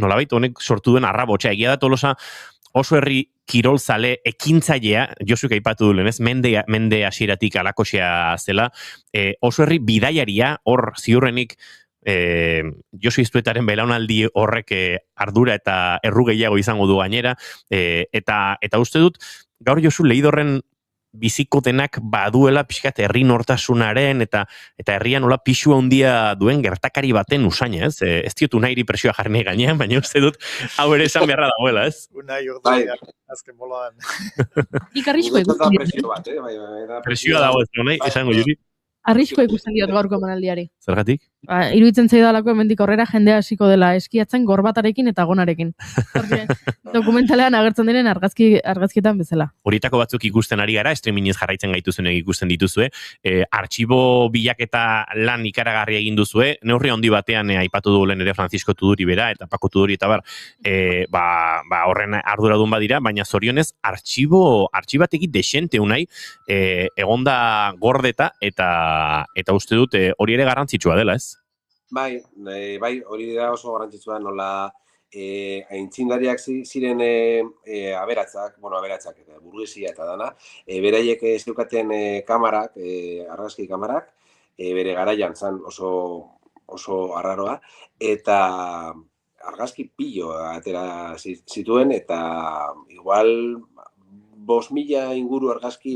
nolabait honek sortu duen arrabotxa, egia da Tolosa oso herri kirolzale ekintzailea, Josuk aipatu du lehen ez, mende hasieratik alakoxea zela, oso herri bidaiaria, hor ziurrenik, Josu Iztuetaren belaunaldi horrek ardura eta erru gehiago izango du gainera, eta uste dut, gaur Josu Leidorren biziko denak baduela pixkat herri nortasunaren eta herrian nola pixua handia duen gertakari baten usaina, ez? Ez diotu Unairi presioa jarri gainean, baina uste dut hau ere esan beharra dagoela, ez? Unai urduia, azken boladan. Ikarrizko presioa dago ez, Unai, esango Juri. Arrisko ikusten diot gaurko emanaldiari. Zergatik? Iruditzen zaidalako hemendik aurrera jendea hasiko dela eskiatzen gorbatarekin eta gonarekin. Dokumentalean agertzen diren argazkietan bezala. Horietako batzuk ikusten ari gara, streamingez jarraitzen gaituzunek ikusten dituzue, artxibo bilaketa lan ikaragarria egin duzue, neurri handi batean aipatu dugulen ere Francisco Tuduri bera, eta Paco Tuduri eta horren arduradun badira, baina zorionez artxibatekit desente Unai, egonda gordeta eta uste dut hori ere garrantzitsua dela, ez? Bai, hori da oso garrantzitsua, nola aintzindariak ziren aberatzak, eta burguesia eta dana, beraiek zeukaten kamarak, argazki kamarak, bere garaian zan oso arraroa, eta argazki pilo atera zituen, eta igual 5.000 inguru argazki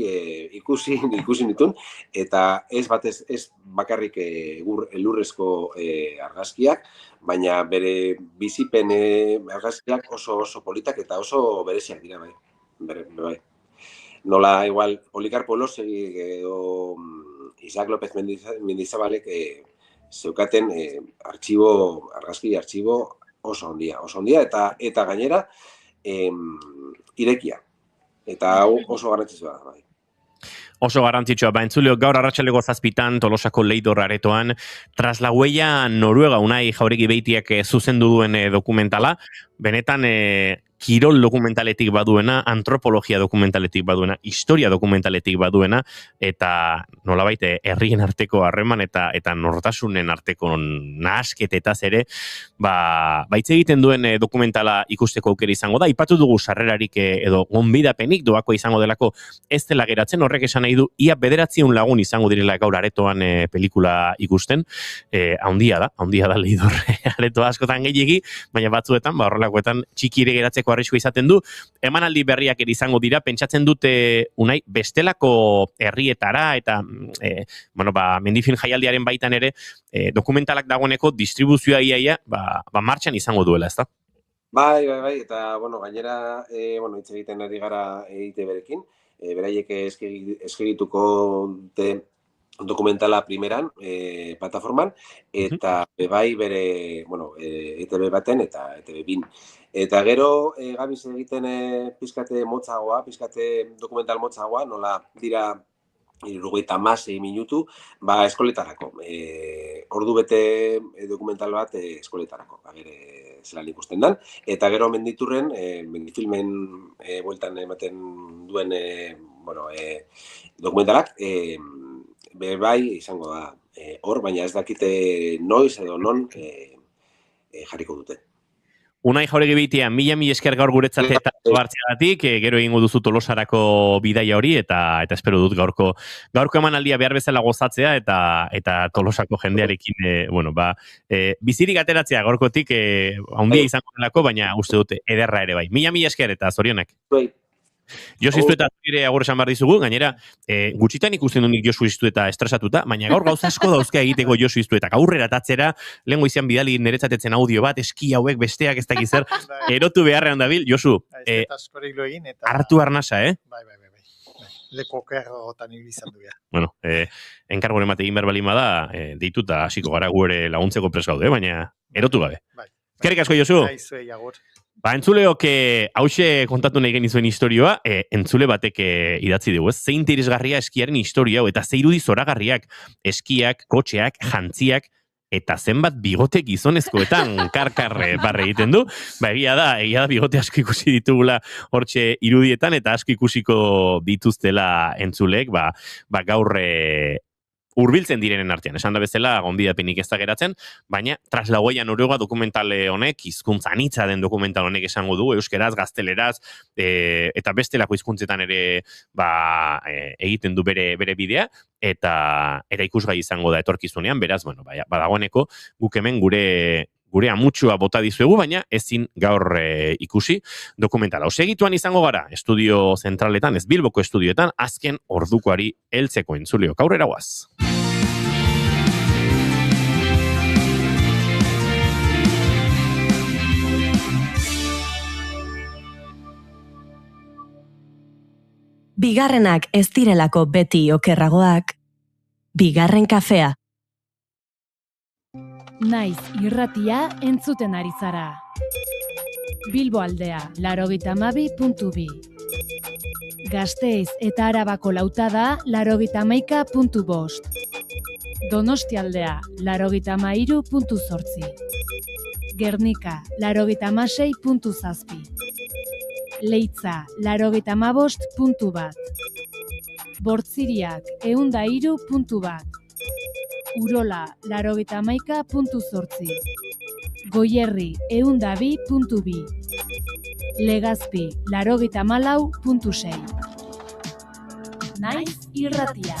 ikusi nituen, eta ez bakarrik elurrezko argazkiak, baina bere bizipen argazkiak oso politak eta oso bereziak dira, bai. Nola, igual, Polikarpo Elósegui edo Isaac López Mendizabalek zeukaten argazki artxibo oso ondia, eta gainera irekia. Eta hau oso garrantzitsua da, bai. Oso garrantzitsua, entzuleo gaur arratsaldeko 7 Tolosako Leidor aretoan Tras la huella Noruega Unai Jauregi Beitiak zuzendu duen dokumentala, benetan kirol dokumentaletik baduena, antropologia dokumentaletik baduena, historia dokumentaletik baduena, eta nolabait herrien arteko harreman eta nortasunen arteko nahasketetaz ere, hitz egiten duen dokumentala ikusteko aukera izango da. Aipatu dugu sarrerarik edo gonbidapenik doako izango delako ez dela geratzen, horrek esan nahi du, ia 900 lagun izango direla gaur aretoan pelikula ikusten, haundia da Leidor aretoa askotan gehiegi, baina batzuetan, horrelakoetan txikire geratzeko arriskua izaten du. Emanaldi berriak ere izango dira, pentsatzen dute Unai bestelako herrietara eta Mendifilm jaialdiaren baitan ere dokumentalak dagoeneko distribuzioa iaia martxan izango duela, ezta? Bai, eta gainera hitz egiten ari gara EITB-rekin, beraiek eskegituko dute dokumentala primeran plataforman, eta bai bere EITB baten eta EITB bin. Eta gero gabiz egiten pizkate motzagoa, pizkate dokumental motzagoa, nola dira 76 minutu, eskoletarako. Ordu bete dokumental bat eskoletarako, zelan ikusten dan. Eta gero Menditurren, Mendifilmen bueltan ematen duen dokumentalak, bai izango da hor, baina ez dakite noiz edo non jarriko dute. Unai Jauregi Beitia, mila esker gaur guretzat eta hartzeagatik, gero egingo duzu Tolosarako bidaia hori, eta espero dut gaurko emanaldia behar bezala gozatzea, eta Tolosako jendearekin, bizirik ateratzea gaurkotik, handia izango delako, baina uste dute ederra ere bai. Mila esker eta zorionak. Josu Iztueta zure agur esan behar dizugu, gainera, gutxitan ikusten dut Josu Iztueta estresatuta, baina gaur gauza asko dauzka egiteko Josu Iztueta. Aurrera tatzera, lehengo izan bidali niretzatetzen audio bat, eski hauek besteak ez dakizer, erotu beharrean dabil. Josu, hartu arnasa, Bai. Leko kerrotan izan du. Bueno, enkargoren bat egin behar balin bada, deituta hasiko gara gu ere laguntzeko pres gaude, baina erotu gabe. Eskerrik asko, Josu. Entzuleok hause kontatu nahi genizuen historioa, entzule batek idatzi dugu, ze interesgarria eskiaren historia eta ze irudi zoragarriak, eskiak, kotxeak, jantziak, eta zenbat bigote gizonezkoetan karkarre barre egiten du. Egia da bigote asko ikusi ditugula hortxe irudietan, eta asko ikusiko dituztela entzulek, gaur hurbiltzen direnen artean. Esan da bezala, gonbidapenik ez da geratzen, baina Tras la huella Noruega dokumental honek, hizkuntza anitza den dokumental honek esango du, euskeraz, gazteleraz, eta bestelako hizkuntzetan ere egiten du bere bidea, eta ikusgai izango da etorkizunean, beraz, badagoeneko guk hemen gure amutxua bota dizuegu, baina ezin gaur ikusi dokumentala. Segituan izango gara, estudio zentraletan, ez Bilboko estudioetan, azken ordukoari heltzeko entzuleo. Aurrera goaz. Bigarrenak ez direlako beti okerragoak. Bigarren kafea. Naiz irratia entzuten ari zara. Bilbo aldea, 92.2. Gasteiz eta Arabako lautada, 91.5. Donostialdea, 93.8. Gernika, 96.7. Leitza, 95.1. Bortziriak, 103.1. Urola, 91.8. Goierri, 102.2. Legazpi, 94.6. Naiz irratia.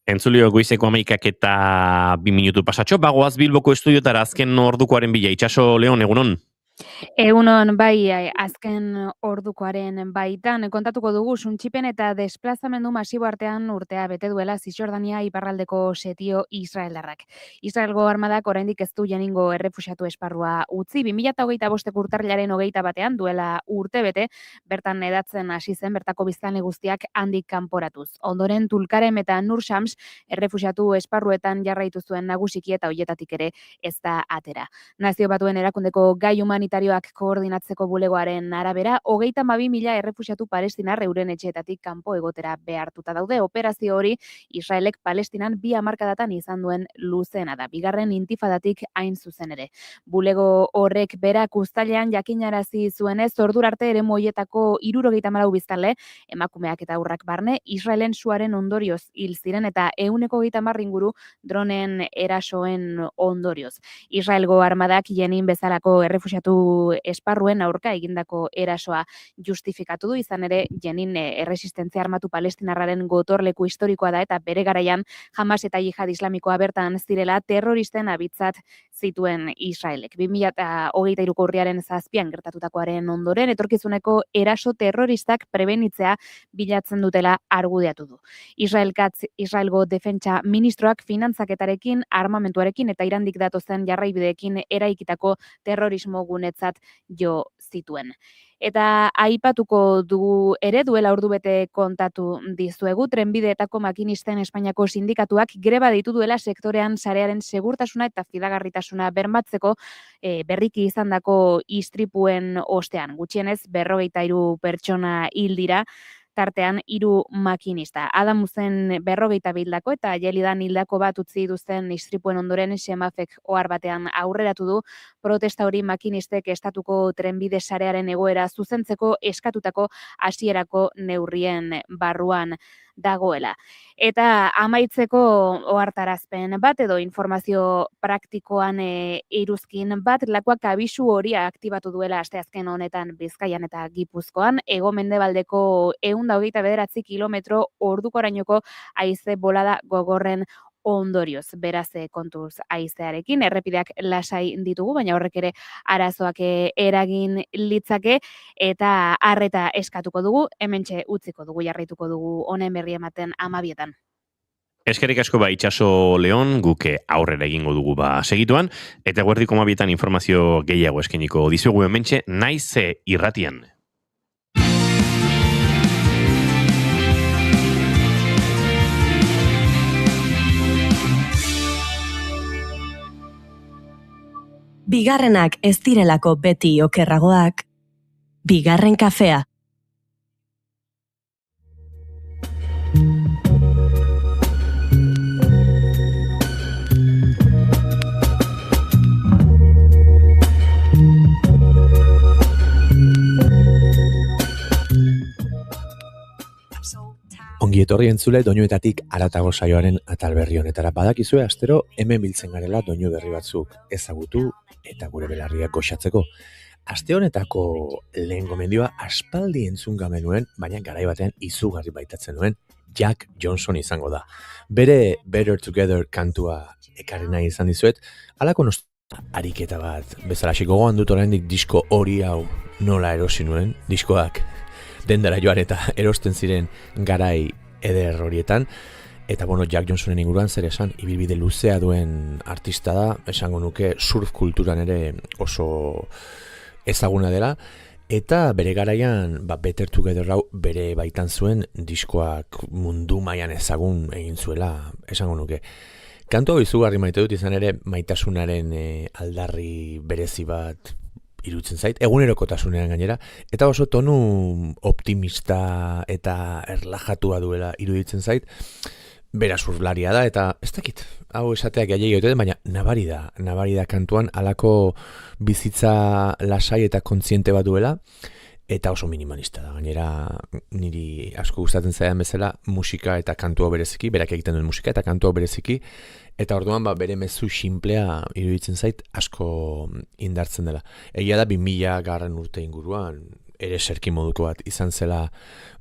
Entzulio goizeko 11 eta 2 minutu pasatxo, bagoaz Bilboko estudiotara azken ordukoaren bila. Itxaso Leon, egunon? Egunon, bai, azken ordukoaren baitan, kontatuko dugu suntxipen eta desplazamendu masibo artean urtea bete duela Zisjordania iparraldeko setio israeldarrak. Israelgo armadak oraindik ez du Jeningo errefuxiatu esparrua utzi, 2025 urtarrilaren 21 duela urte bete, bertan edatzen hasi zen bertako biztanle guztiak handik kanporatuz. Ondoren Tulkarem eta Nur Shams errefuxiatu esparruetan jarraitu zuen nagusiki eta hoietatik ere ez da atera. Nazio Batuen erakundeko gai humanitarioak koordinatzeko bulegoaren arabera, 32.000 errefuxiatu palestinar euren etxeetatik kanpo egotera behartuta daude. Operazio hori Israelek Palestinan 2 hamarkadatan izan duen luzeena da, bigarren intifadatik hain zuzen ere. Bulego horrek berak uztailean jakinarazi zuenez, ordura arte ere moietako 74 biztanle, emakumeak eta haurrak barne, Israelen suaren ondorioz hil ziren eta 130 inguru dronen erasoen ondorioz. Israelgo armadak Jenin bezalako errefuxiatu esparruen aurka egindako erasoa justifikatu du, izan ere Jenin erresistentzia armatu palestinarraren gotorleku historikoa da eta bere garaian Hamas eta Jihad Islamikoa bertan zirela terroristen abitzat zituen Israelek. 2023ko urriaren 7 gertatutakoaren ondoren etorkizuneko eraso terroristak prebenitzea bilatzen dutela argudiatu du. Israelgo defentsa ministroak finantzaketarekin, armamentuarekin eta Irandik datozen jarraibideekin eraikitako terrorismo gunetzat jo zituen. Eta aipatuko dugu ere duela ordubete kontatu dizuegu, trenbideetako makinisten Espainiako sindikatuak greba deitu duela sektorean sarearen segurtasuna eta fidagarritasuna bermatzeko berriki izandako istripuen ostean. Gutxienez 43 pertsona hil dira, tartean 3 makinista. Adamuzen 42 hildako eta Jelidan hildako bat utzi duzten istripuen ondoren Semafek ohar batean aurreratu du protesta hori makinistek estatuko trenbide sarearen egoera zuzentzeko eskatutako hasierako neurrien barruan dagoela. Eta amaitzeko ohartarazpen bat edo informazio praktikoan iruzkin bat, lakuak abisu hori aktibatu duela asteazken honetan Bizkaian eta Gipuzkoan, hego-mendebaldeko 129 kilometro ordukorainoko haize bolada gogorren ondorioz, beraz kontuz haizearekin, errepideak lasai ditugu, baina horrek ere arazoak eragin litzake eta arreta eskatuko dugu, hementxe utziko dugu, jarraituko dugu honen berri ematen 12etan. Eskerrik asko Itxaso Leon, guke aurrera egingo dugu segituan, eta guerdiko 12etan informazio gehiago eskeniko dizugu hementxe, naiz irratian. Bigarrenak ez direlako beti okerragoak, bigarren kafea. Ongi etorri entzule doinuetatik haratago saioaren atal berri honetara. Badakizue astero hemen biltzen garela doinu berri batzuk ezagutu eta gure belarriak goxatzeko. Aste honetako lehen gomendioa aspaldi entzun gabe nuen, baina garai batean izugarri baitatzen nuen Jack Johnson izango da. Bere Better Together kantua ekarri nahi izan dizuet, halako ariketa bat bezalaxe gogoan dut oraindik disko hori hau nola erosi nuen, diskoak dendara joan eta erosten ziren garai eder horietan. Eta Jack Johnsonen inguruan zer esan, ibilbide luzea duen artista da, esango nuke surf kulturan ere oso ezaguna dela, eta bere garaian Better Together hau bere baitan zuen diskoak mundu mailan ezagun egin zuela, esango nuke. Kantu hau izugarri maite dut, izan ere maitasunaren aldarri berezi bat iruditzen zait, egunerokotasunean gainera, eta oso tonu optimista eta erlajatua duela iruditzen zait. Bera surflaria da, eta ez dakit, hau esateak gehiago ote den, baina nabari da kantuan halako bizitza lasai eta kontziente bat duela, eta oso minimalista da. Gainera niri asko gustatzen zaidan bezala musika eta kantua bereziki, berak egiten duen musika eta kantua bereziki, eta orduan bere mezu simplea iruditzen zait asko indartzen dela. Egia da 2000 urte inguruan ere serki moduko bat izan zela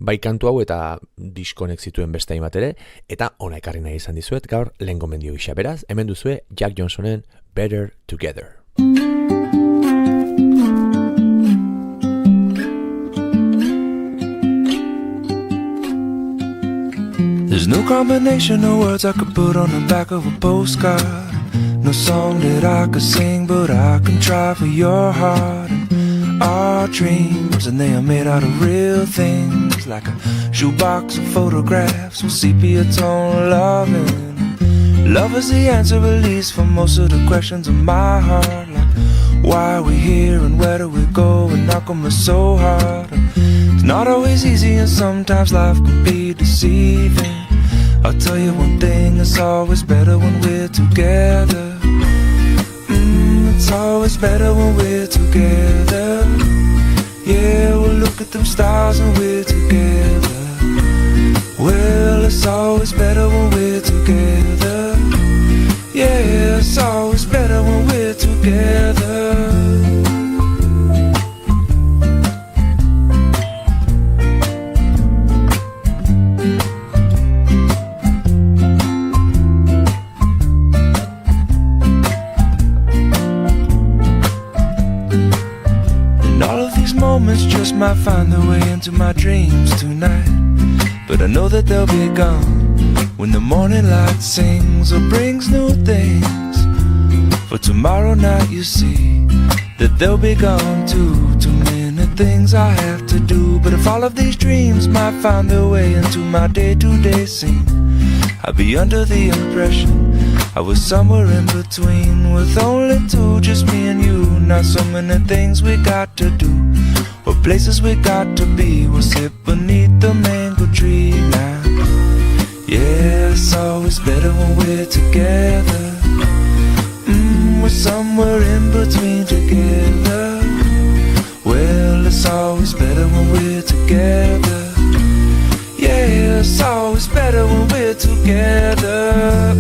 bai kantu hau eta diskonek zituen beste hainbat ere, eta ona ekarri nahi izan dizuet gaur lehen gomendio gisa. Beraz, hemen duzue Jack Johnsonen Better Together. There's no combination of words I could put on the back of a postcard. No song that I could sing, but I can try for your heart. And our dreams, and they are made out of real things, like a shoebox of photographs with sepia tone loving. Love is the answer, at least, for most of the questions in my heart. Like, why are we here and where do we go? And how come it's so hard? It's not always easy, and sometimes life can be deceiving. I'll tell you one thing, it's always better when we're together. It's always better when we're together. Yeah, we'll look at them stars and we're together. Well, it's always better when we're together. Yeah, it's always better when we're together. Moments just might find their way into my dreams tonight, but I know that they'll be gone when the morning light sings or brings new things. For tomorrow night you see that they'll be gone too. Too many things I have to do, but if all of these dreams might find their way into my day-to-day scene, I'd be under the impression I was somewhere in between, with only two, just me and you. Not so many things we got to do, or places we got to be. We'll sit beneath the mango tree now. Yeah, it's always better when we're together. We're somewhere in between together. Well, it's always better when we're together. Yeah, it's always better when we're together.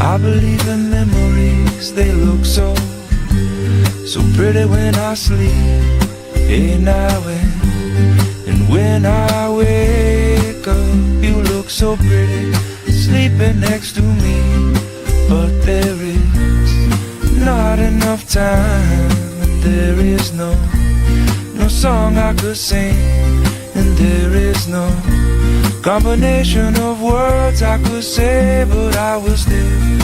I believe in memories, they look so pretty when I sleep. Hey, now and when I wake up, you look so pretty, sleeping next to me. But there is not enough time, and there is no song I could sing, and there is no combination of words I could say, but I will still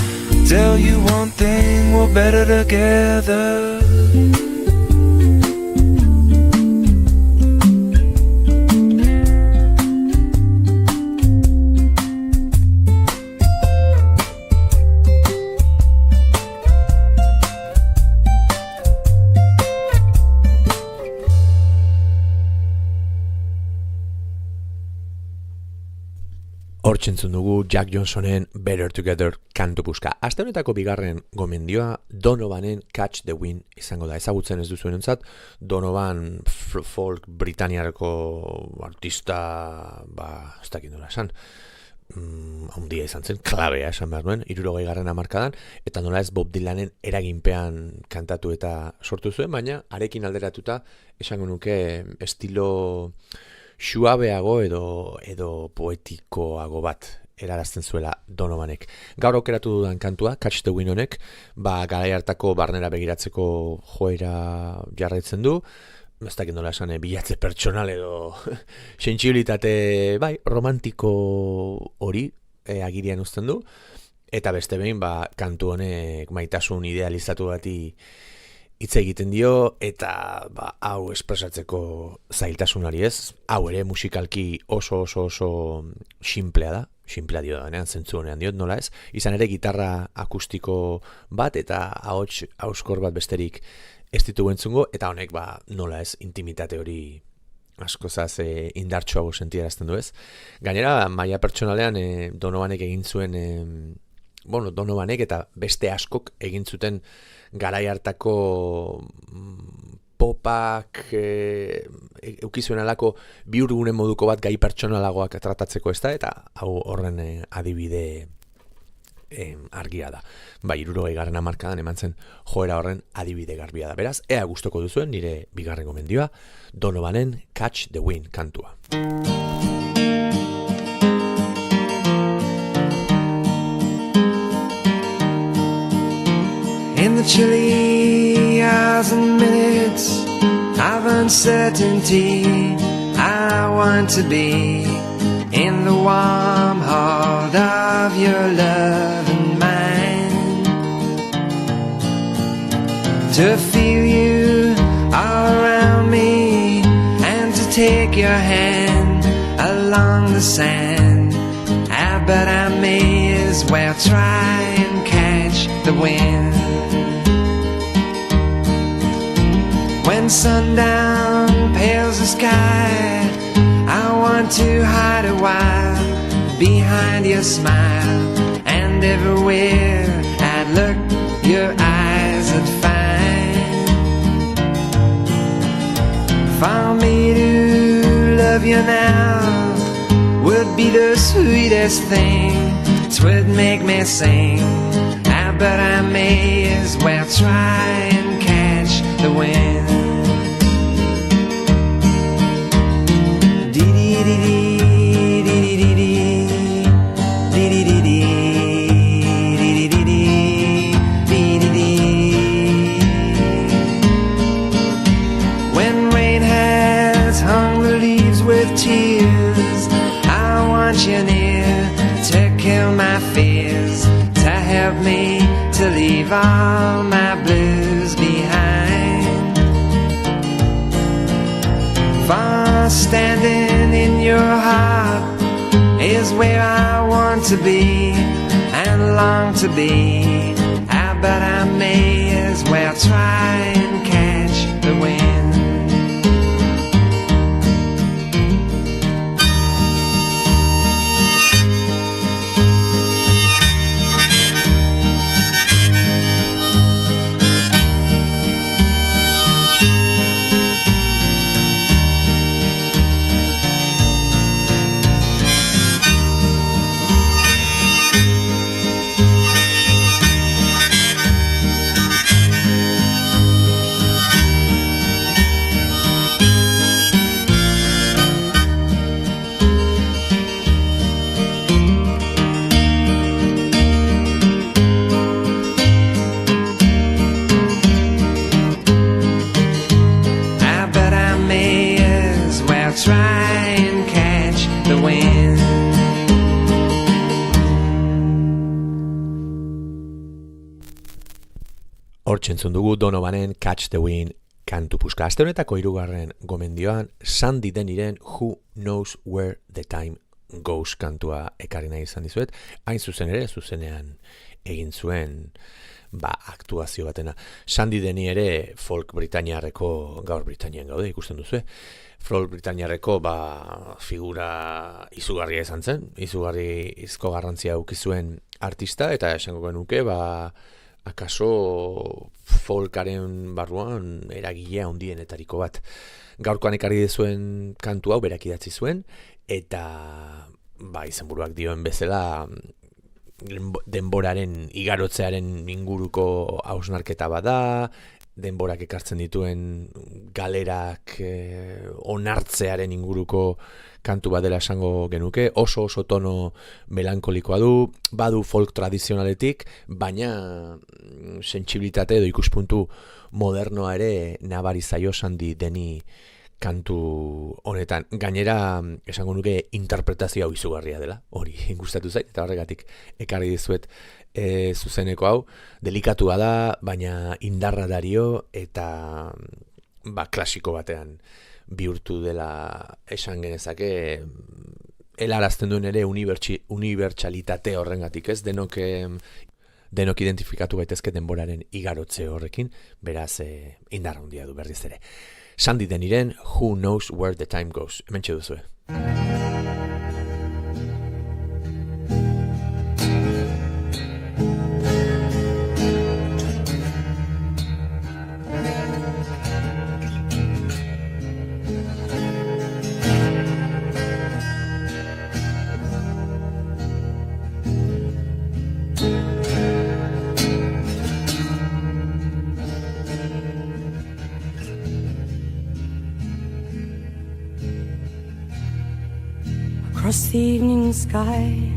tell you one thing, we're better together. Hortzentzun dugu Jack Johnsonen Better Together kantu puska. Aste honetako bigarren gomendioa Donovanen Catch the Wind izango da. Ezagutzen ez duzuenentzat, Donovan folk britaniarko artista, ez dakit nola esan, handia izan zen, klabea esan behar nuen, 60. hamarkadan, eta nola ez Bob Dylanen eraginpean kantatu eta sortu zuen, baina arekin alderatuta esango nuke estilo suabeago edo poetikoago bat erarazten zuela Donovanek. Gaur aukeratu dudan kantua, Catch the Wind honek, garai hartako barnera begiratzeko joera jarraitzen du, ez dakit nola esan, bilatze pertsonal edo sentsibilitate romantiko hori agirian uzten du, eta beste behin kantu honek maitasun idealizatu bati hitz egiten dio, eta hau espresatzeko zailtasunari ez, hau ere musikalki oso simplea da, simplea dio da, zentzu honean diot, nola ez, izan ere gitarra akustiko bat, eta hauskor bat besterik ez ditugu entzungo, eta honek nola ez, intimitate hori askozaz indartsuago sentiarazten du ez. Gainera, maila pertsonalean Donovanek egin zuen Donovanek eta beste askok egin zuten garai hartako popak eukizuen alako bihurgune moduko bat gai pertsonalagoak tratatzeko ez da, eta hau horren adibide argia da. 60. hamarkadan eman zen joera horren adibide garbia da. Beraz, ea gustoko duzuen nire bigarren gomendioa, Donovanen Catch the Wind kantua. In the chilly hours and minutes of uncertainty, I want to be in the warm heart of your love and mine, to feel you all around me and to take your hand along the sand. But I may as well try and catch the wind. When sundown pales the sky, I want to hide a while behind your smile, and everywhere I'd look, your eyes would find. For me to love you now would be the sweetest thing, 'twould make me sing. But I may as well try and catch the wind. When rain has hung the leaves with tears, I want you near to kill my fears, to help me to leave all my blues behind. For standing in your heart is where I want to be and long to be. But I may as well try and catch the wind. Hortxentzun dugu Donovanen Catch the Wind kantu puska. Aste honetako 3. gomendioan Sandy Deniren Who Knows Where the Time Goes kantua ekarri nahi izan dizuet. Hain zuzen ere, zuzenean egin zuen aktuazio batena. Sandy Deni ere folk britainiarreko, gaur Britainian gaude ikusten duzu, folk britainiarreko figura izugarria izan zen, izugarri izko garrantzia ukizuen artista, eta esango genuke, akaso folkaren barruan eragilea handienetariko bat. Gaurkoan ekarri dizuen kantu hau berak idatzi zuen, eta izenburuak dioen bezala denboraren igarotzearen inguruko hausnarketa bada, denborak ekartzen dituen galerak onartzearen inguruko kantu bat dela esango genuke, oso tono melankolikoa du, badu folk tradizionaletik, baina sentsibilitate edo ikuspuntu modernoa ere nabari zaio Sandy Deni kantu honetan. Gainera, esango nuke interpretazio hau izugarria dela, hori gustatu zait, eta horregatik ekarri dizuet zuzeneko hau, delikatua da, baina indarra dario, eta klasiko batean bihurtu dela esan genezake, helarazten duen ere unibertsalitate horrengatik, ez? Denok identifikatu gaitezke denboraren igarotze horrekin, beraz indarra handia du berriz ere. Sandy Deniren Who Knows Where the Time Goes. Hementxe duzue. across the evening sky.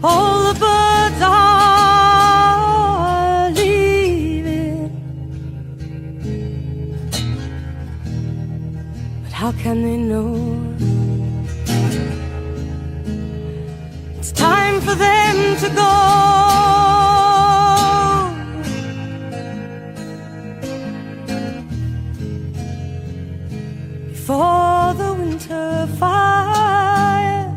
All the birds are leaving, but how can they know? It's time for them to go. Before the winter fire,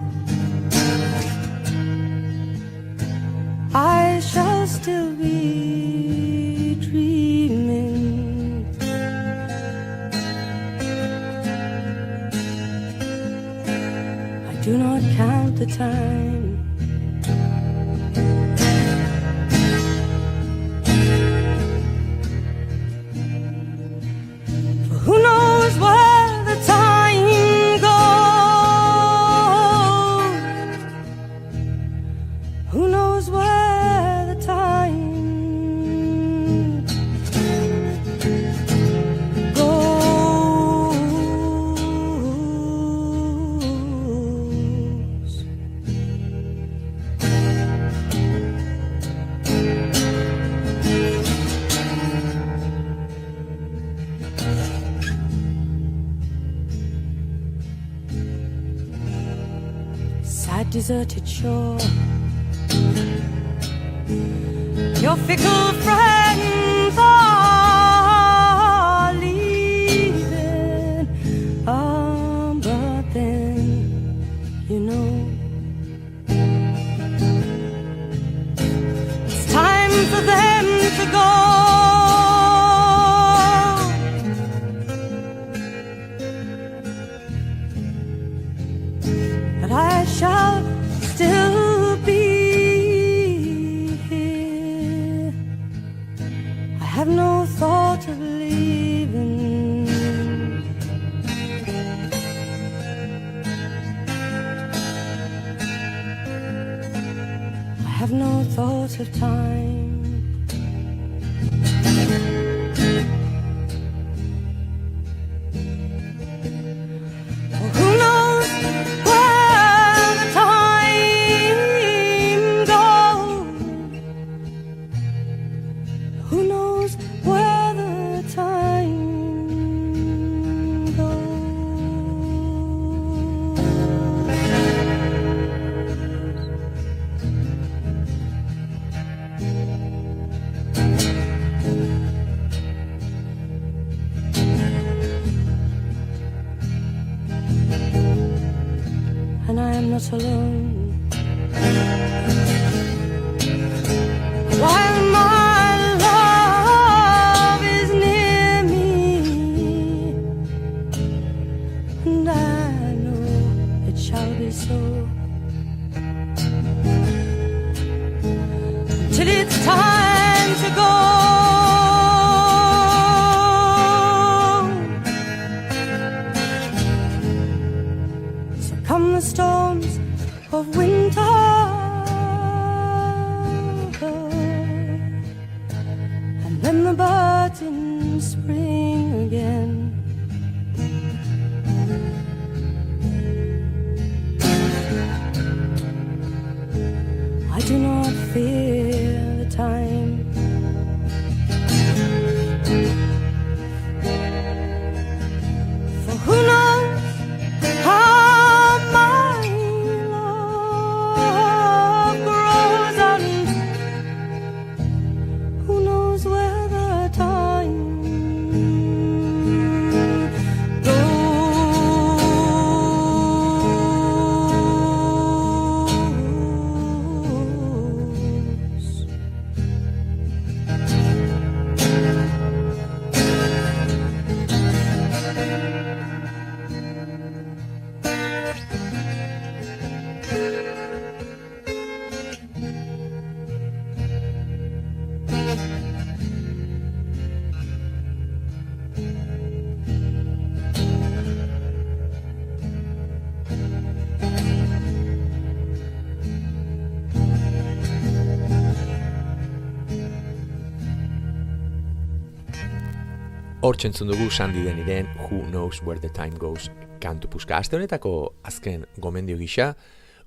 I shall still be dreaming. I do not count the time. For who knows where the time goes? Who knows where the time goes? Sad deserted shore, your fickle friends are leaving. But then, you know, it's time for them to go. But I shall still be here. I have no thought of leaving. I have no thought of time. Who knows where the time goes? Who knows where the time and I am not alone. While my love is near me, and I know it shall be so, till it's time to go. Come the storms of winter, and then the birds in spring again. I do not fear the time. For who knows how Hortxe entzun dugu Sandy Deniren Who Knows Where the Time Goes kantu puska. Aste honetako azken gomendio gisa,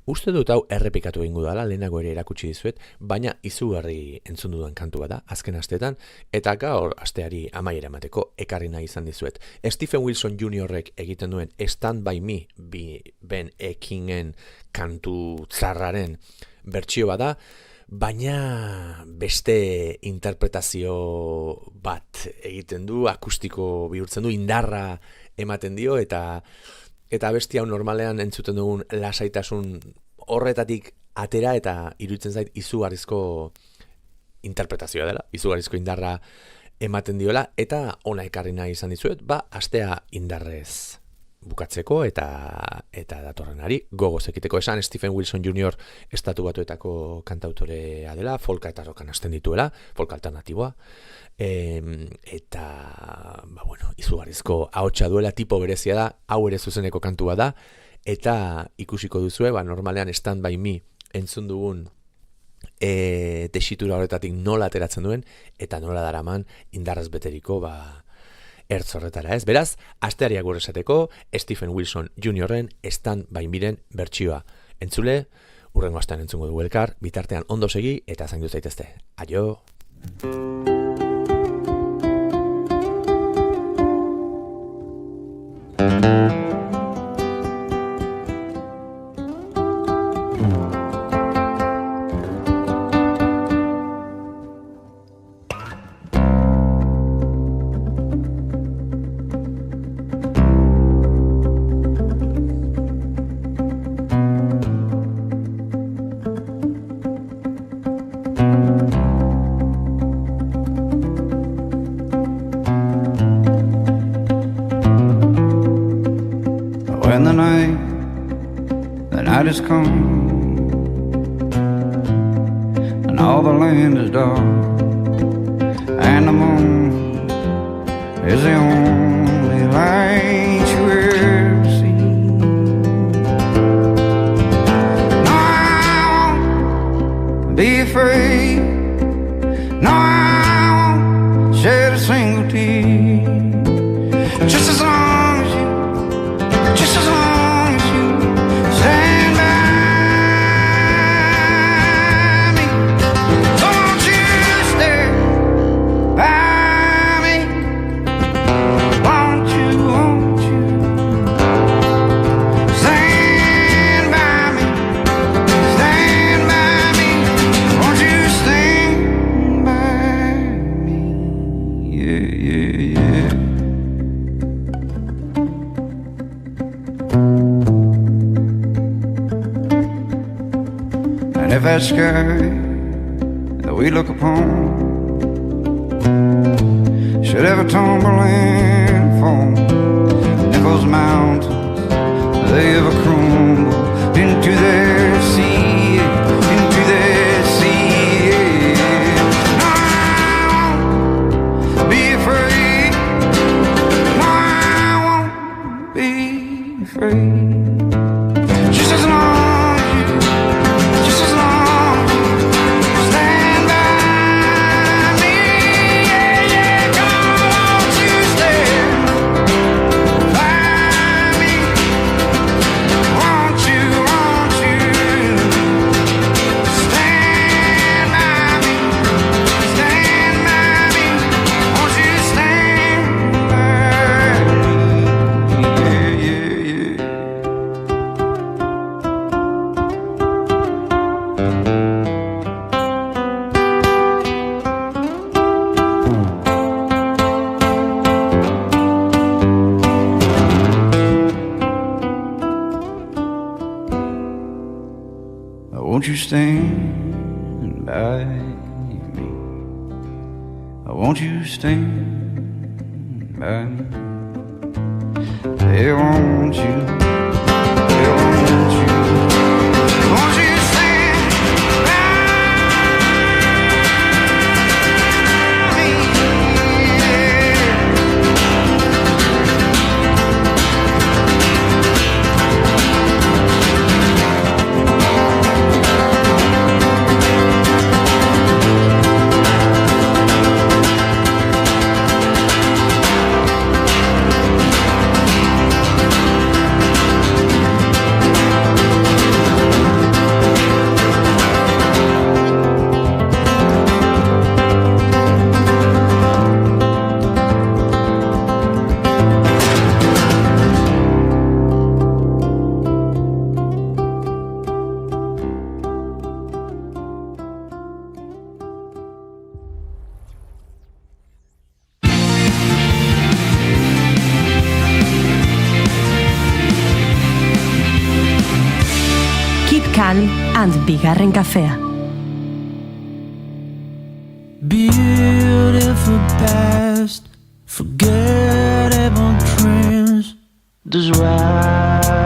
uste dut hau errepikatu egingo dela, lehenago ere erakutsi dizuet, baina izugarri entzun dudan kantua da, azken asteetan, eta gaur asteari amaiera emateko ekarri nahi izan dizuet. Stephen Wilson Jr.ek egiten duen Stand By Me, Ben Ekingen kantu tzarraren bertsio bada, baina beste interpretazio bat egiten du, akustiko bihurtzen du, indarra ematen dio, eta beste hau normalean entzuten dugun lasaitasun horretatik atera, eta iruditzen zait izugarrizko interpretazioa dela, izugarrizko indarra ematen diola, eta ona ekarri nahi izan dizuet, astea indarrez bukatzeko eta datorrenari gogoz ekiteko. Esan Stephen Wilson Jr. Estatu Batuetako kantautorea dela, folka eta rockan hasten dituela, folka alternatiboa, eta izugarrizko ahotsa duela, tipo berezia da, hau ere zuzeneko kantua da, eta ikusiko duzue, normalean Stand By Me entzun dugun tesitura horretatik nola ateratzen duen, eta nola daraman indarraz beteriko ertz horretara, ez? Beraz, asteari agur esateko, Stephen Wilson Jr.ren Stand By Me-ren bertsioa. Entzule, urrengo astean entzungo dugu elkar, bitartean ondo segi eta zaindu zaitezte. Aio! When the night has come and all the land is dark and the moon is the only light you ever see. No, I won't be afraid. No, I won't shed a single tear. Just as long as you stand by me. Don't you stay by me. Won't you stand by me. Stand by me. Won't you stand by me. Yeah, yeah, yeah. If that sky that we look upon should ever tumble and fall, if those mountains, they ever crumble into their sea, into their sea, no, I won't be afraid. No, I won't be afraid. Just as long won't you stand by me? Won't you stand by me? Hey, won't you? Hey, won't you? Won't you stand by me? Band bigarren kafea. Beautiful past, forgettable dreams. This wonderful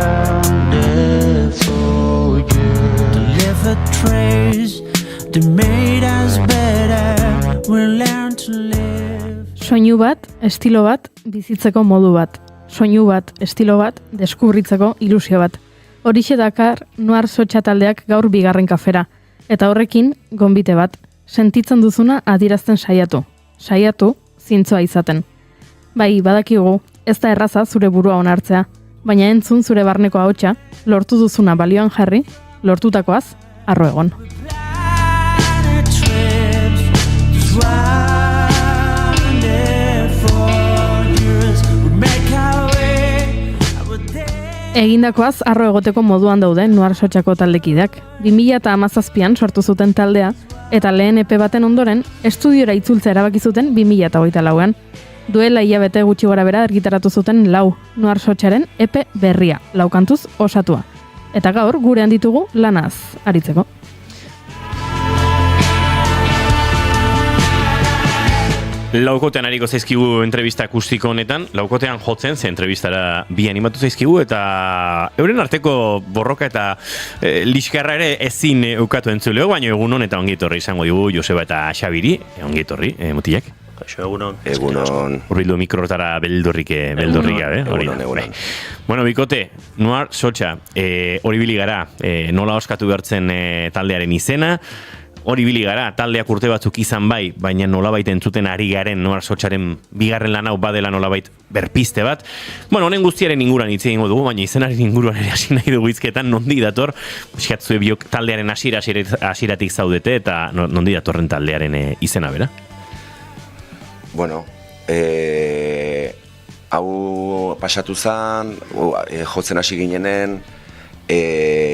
year to leave a trace that made us better. We'll learn to live. Soinu bat, estilo bat, bizitzeko modu bat. Soinu bat, estilo bat, deskubritzeko ilusio bat. Horixe dakar Noir Sotxa taldeak gaur bigarren kafera. Eta horrekin, gonbite bat, sentitzen duzuna adierazten saiatu. Saiatu, zintzoa izaten. Bai, badakigu, ez da erraza zure burua onartzea, baina entzun zure barneko ahotsa, lortu duzuna balioan jarri, lortutakoaz, harro egon. Egindakoaz harro egoteko moduan daude Noir Sotxako taldekideak. 2017an sortu zuten taldea, eta lehen EP baten ondoren, estudiora itzultzea erabaki zuten 2024an. Duela hilabete gutxi gorabehera argitaratu zuten 4 Noir Sotxaren EP berria, 4 kantuz osatua. Eta gaur gurean ditugu lanaz aritzeko. Laukotean hariko zaizkigu entrevista akustiko honetan, laukotean jotzen, ze entrevistara bi animatu zaizkigu, eta euren arteko borroka eta liskarra ere ezin ukatu entzuleo, baina egun honetan ongietorri izango dugu Joseba eta Xabiri, ongietorri, mutilak. Egunon. Urbildu mikrotara beldurrik gabe. Egunon. Bueno, bikote, Noir Sotxa, hori bili gara, nola oskatu bertzen taldearen izena, hori bili gara, taldeak urte batzuk izan bai, baina nolabait entzuten ari garen Noir Sotxaren bigarren lan hau badela nolabait berpiste bat. Bueno, honen guztiaren inguruan hitz egingo dugu, baina izenaren inguruan ere hasi nahi dugu hizketan, nondi dator, eskatzue biok taldearen hasieratik zaudete, eta nondi datorren taldearen izena bera? Bueno, hau pasatu zen, jotzen hasi ginenen,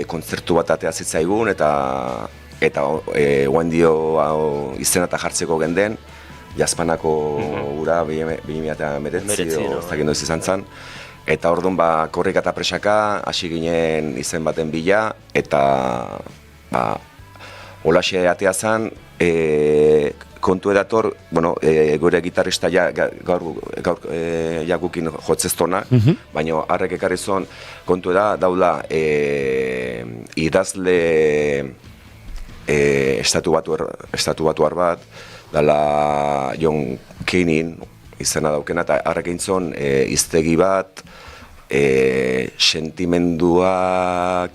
kontzertu bat atea zitzaigun, eta guain dio izena eta jartzeko genden, Jazpanako ura 2019 ez dakit noiz izan zen. Eta orduan korrika eta presaka hasi ginen izen baten bila, eta holaxe atea zen, kontu edator, gure gitarrista gaur jagukin jotzeztona, baina harrek ekarri zuen kontu daula idazle estatu batuar bat, dala John Keinin izena daukena, eta harrek eintzon hiztegi bat, sentimenduak,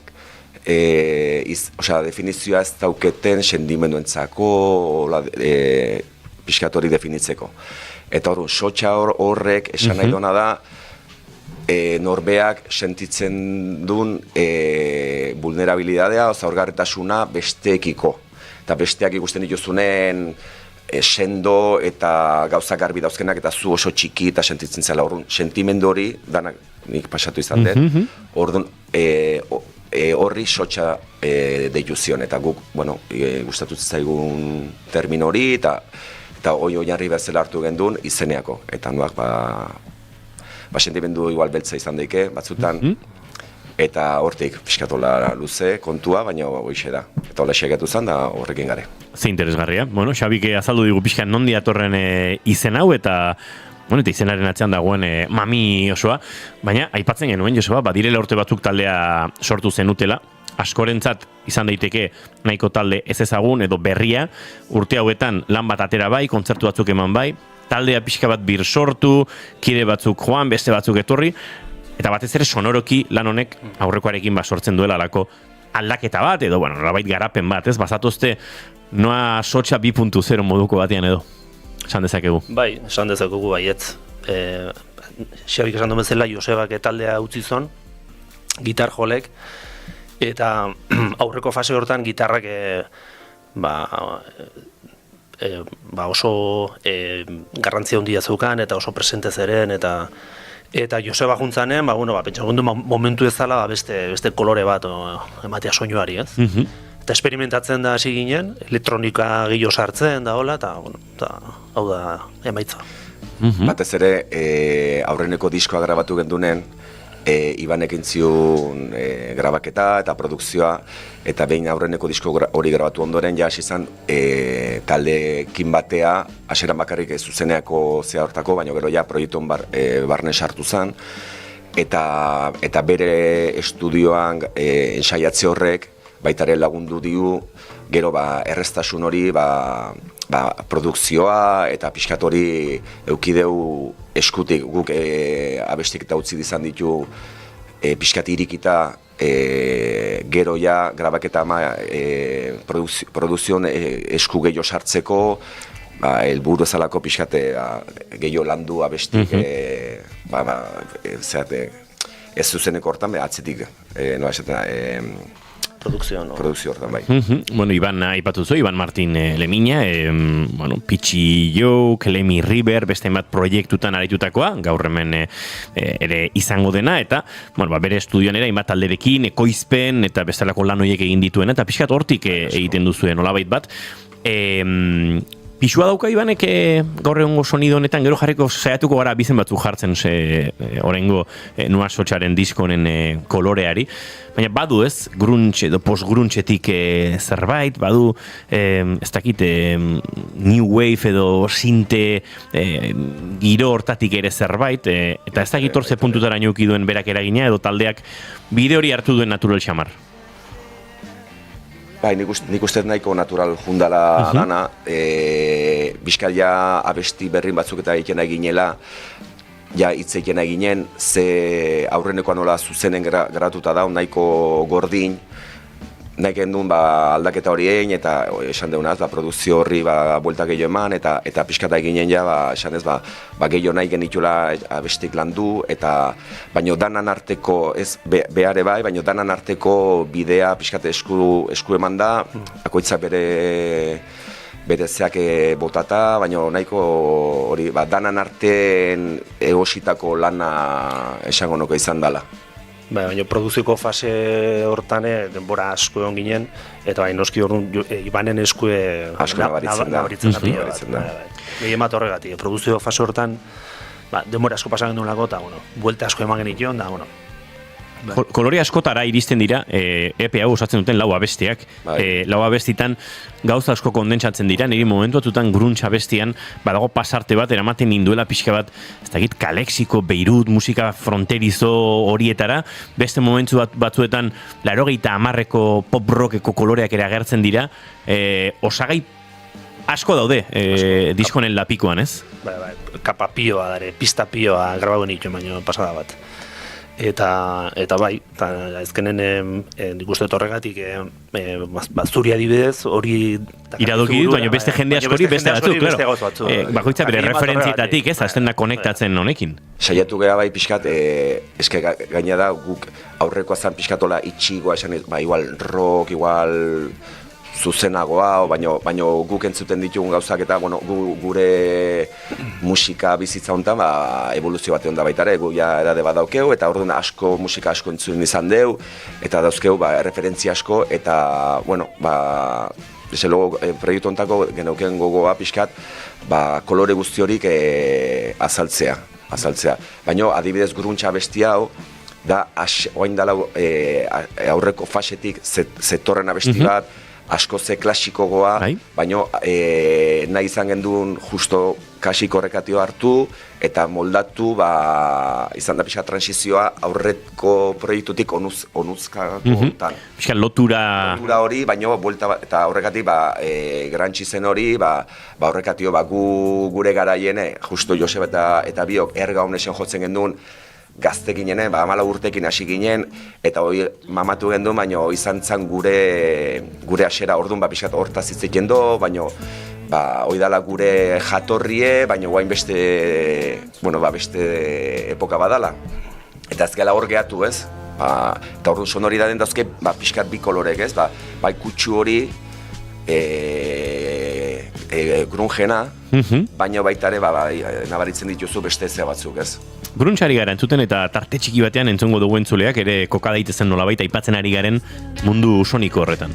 definizioa ez dauketen sentimenduentzako, pixkat hori definitzeko. Eta Sotxa horrek esan nahi dona da, norbeak sentitzen duen vulnerabilidadea, zaurgarretasuna besteekiko. Eta besteak ikusten dituzunen sendo eta gauzak garbi dauzkenak, eta zu oso txiki eta sentitzen zela. Sentimendu hori, danak nik pasatu izan dut, horri Sotxa deitu zion, eta guk gustatu zaigun termino hori, eta oinarri bezala hartu gendun izeneako. Eta nuak sentimendu igual beltza izan daike, batzutan, eta hortik piskatola luze kontua, baina hoxe da. Eta hola xegetu zen, da horrekin gare. Ze interesgarria. Bueno, Xabike azaldu digu pixkan nondi atorren izen hau, eta izenaren atzean dagoen mami osoa, baina aipatzen genuen, Joseba, badirela urte batzuk taldea sortu zenutela, askorentzat izan daiteke nahiko talde ez ezagun edo berria, urte hauetan lan bat atera bai, kontzertu batzuk eman bai, taldea pixka bat bir sortu, kide batzuk joan, beste batzuk etorri, eta batez ere sonoroki lan honek aurrekoarekin sortzen duela alako aldaketa bat, edo, nolabait garapen bat, ez? Bazatuzte Noir Sotxa 2.0 moduko batean edo, esan dezakegu. Bai, esan dezakegu baietz. Xabik esan duen bezala, Josebak taldea utzi zon, gitar jolek, eta aurreko fase hortan gitarrak oso garrantzia handia zeukan eta oso presente zeren, eta Joseba juntzanen, pentsagundu momentu ez zala beste kolore bat ematea soinuari, ez? Eta experimentatzen da hasi ginen, elektronika gehiago sartzen da hola, eta hau da emaitza. Batez ere, aurreneko diskoa grabatu gendunen, Ibanek intziun grabaketa eta produkzioa, eta behin aurreneko disko hori grabatu ondoren ja hasi izan taldeekin batea, hasieran bakarrik zuzeneako hortako, baina gero ja proiektuen barne sartu zen, eta bere estudioan ensaiatze horrek baitare lagundu diu, gero erreztasun hori produkzioa eta pixkat hori eukideu eskutik guk abestik eta utzi izan ditu pixkat irikita gero ja grabaketa produkzioan esku gehiago sartzeko helburu ezalako pixkat gehiago landu abestik ez zuzeneko hortan atzetik nola esaten produkzio hortan bai. Bueno, Iban aipatu zu, Iban Martin Lemina, Pitxi Jouk, Lemi River, beste hainbat proiektutan aritutakoa, gaur hemen ere izango dena, eta bere estudioan ere hainbat talderekin, ekoizpen, eta bestelako lan horiek egin dituen, eta pixkat hortik egiten duzuen nolabait bat. Pixua dauka Ibanek gaur egongo sonido honetan, gero jarriko saiatuko gara bizen batzuk jartzen oraingo Noa Sotxaren diskonen koloreari, baina badu ez, grunge edo post-grungeetik zerbait, badu ez dakit new wave edo sinte giro hortatik ere zerbait, eta ez dakit hor ze puntutara neuki duen berak eragina edo taldeak bide hori hartu duen Natural Xamar. Bai, nik uste nahiko natural jundala lana, Bizkaia abesti berrin batzuk eta egiten eginela, ja hitz egiten eginen, ze aurrenekoa nola zuzenen gratuta da, nahiko gordin, nahi gendun aldaketa hori egin, eta esan deunaz, produkzio horri buelta gehiago eman, eta pixkata eginen ja, esan ez, gehiago nahi genitula abestik landu, eta baino danan arteko, ez behare bai, baino danan arteko bidea pixkate esku eman da, akoitzak bere zeak botata, baino nahiko hori, danan artean egositako lana esango nuke izan dela. Baina produzioko fase hortan denbora asko egon ginen, eta noski orduan Ibanen eskue nabaritzen da. Gehien bat horregatik, produzio fase hortan denbora asko pasan genuen lago, eta buelta asko eman genition, da, Kolore askotara iristen dira, EPE hau osatzen duten lau abestiak. Lau abestitan gauza asko kondentsatzen dira, niri momentu batutan grunge abestian badago pasarte bat, eramaten ninduela pixka bat, ez dakit, Kalexiko, Beirut, musika fronterizo horietara, beste momentu batzuetan 80ko pop rockeko koloreak ere agertzen dira, osagai asko daude diskonen lapikoan, ez? Kapa pioa dare, pista pioa grabatu nitu, baina pasada bat. Eta bai, ezkenen nik uste horregatik zuri adibidez hori iradoki dut, baina beste jende askori beste batzuk, bakoitza bere referentzietatik, ez, azten da konektatzen honekin. Saiatu geha bai pixkat, eske gaina da guk aurrekoa zan pixkatola itxigoa esan, igual rock, igual zuzenagoa, baino guk entzuten ditugun gauzak eta gure musika bizitza honetan evoluzio bat egon da baita ere, gu ja edade bat daukeu, eta orduan musika asko entzun izan deu, eta dauzkeu referentzia asko, eta, desde luego, proiektu honetako geneuken gogoa pixkat, kolore guzti horik azaltzea. Baina, adibidez grunge abesti hau, da, oain dala aurreko fasetik zetorren abesti bat, asko ze klasiko goa, baina nahi izan genduen justo klasiko horrekatio hartu eta moldatu izan da pixka transizioa aurreko proiektutik onuzkako hontan. Pixka lotura hori, baina eta horrekatik grantzi zen hori, horrekatio gure garaien, justo Josep eta biok erga honesen jotzen genduen, gazte ginen, 14 urtekin hasi ginen, eta hori mamatu gendu, baina izan zen gure asera orduan pixkat hortaz hitzeiten do, baina hori dala gure jatorrie, baina guain beste epoka badala. Eta ez gela hor gehatu, ez? Eta orduan sonoridadeen dauzke pixkat bi kolorek, ez? Bai kutsu hori, grungena, baina baita ere nabaritzen dituzu beste zea batzuk, ez? Grunge-ari gara entzuten eta tarte txiki batean entzongo dugu entzuleak ere koka daitezen nolabait aipatzen ari garen mundu soniko horretan.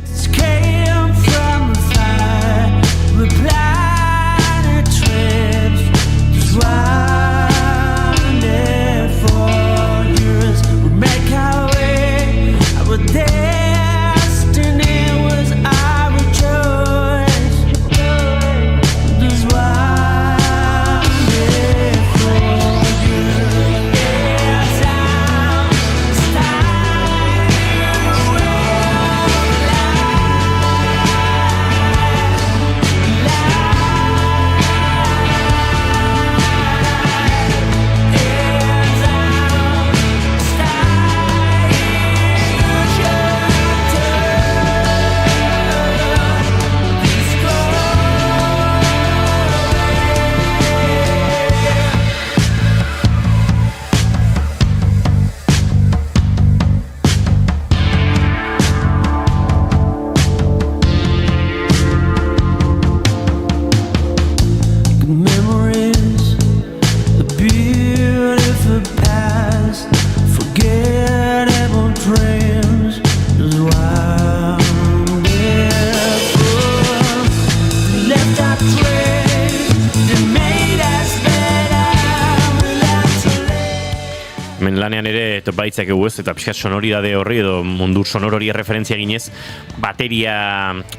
lanean ere topa ditzakegu ez, eta pixkat sonoridade horri edo mundu sonor hori referentzia ginez, bateria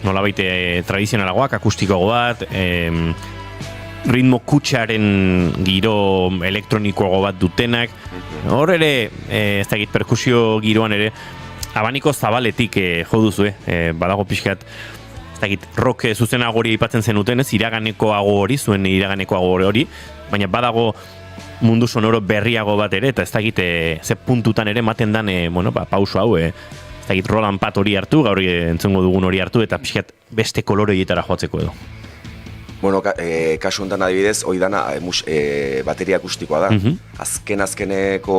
nolabait tradizionalagoak, akustikoago bat, ritmo kutsaren giro elektronikoago bat dutenak, hor ere, ez dakit, perkusio giroan ere, abaniko zabaletik jo duzu, badago pixkat, ez dakit, rock zuzenagori aipatzen zenuten, ez, iraganekoago hori, zuen iraganekoago hori, baina badago mundu sonoro berriago bat ere, eta ez dakit, ze puntutan ere maten dan, pauso hau, ez dakit, Roland Pat hori hartu, gaur entzungo dugun hori hartu, eta pixkat beste koloroietara joatzeko edo. Bueno, kasu honetan adibidez, hoi dana bateria akustikoa da. Azkeneko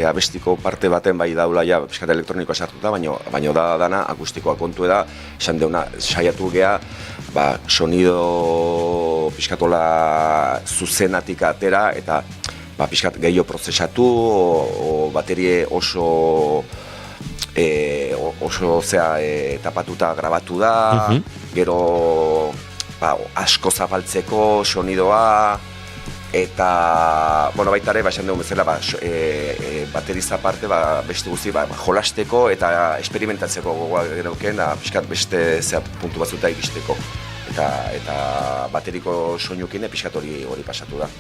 abestiko parte baten bai daula ja pixkat elektronikoa sartuta, baina da dana akustikoa kontu da, esan deuna saiatu gea, sonido pixkatola zuzenatik atera, eta pixkat gehiago prozesatu, baterie oso tapatuta grabatu da, gero asko zapaltzeko sonidoa, eta baita ere, esan dugu bezala, bateriza parte beste guzti jolasteko eta esperimentatzeko gogoa geroken, pixkat beste puntu batzuta ikisteko. Eta bateriko soinukin pixkat hori pasatu da.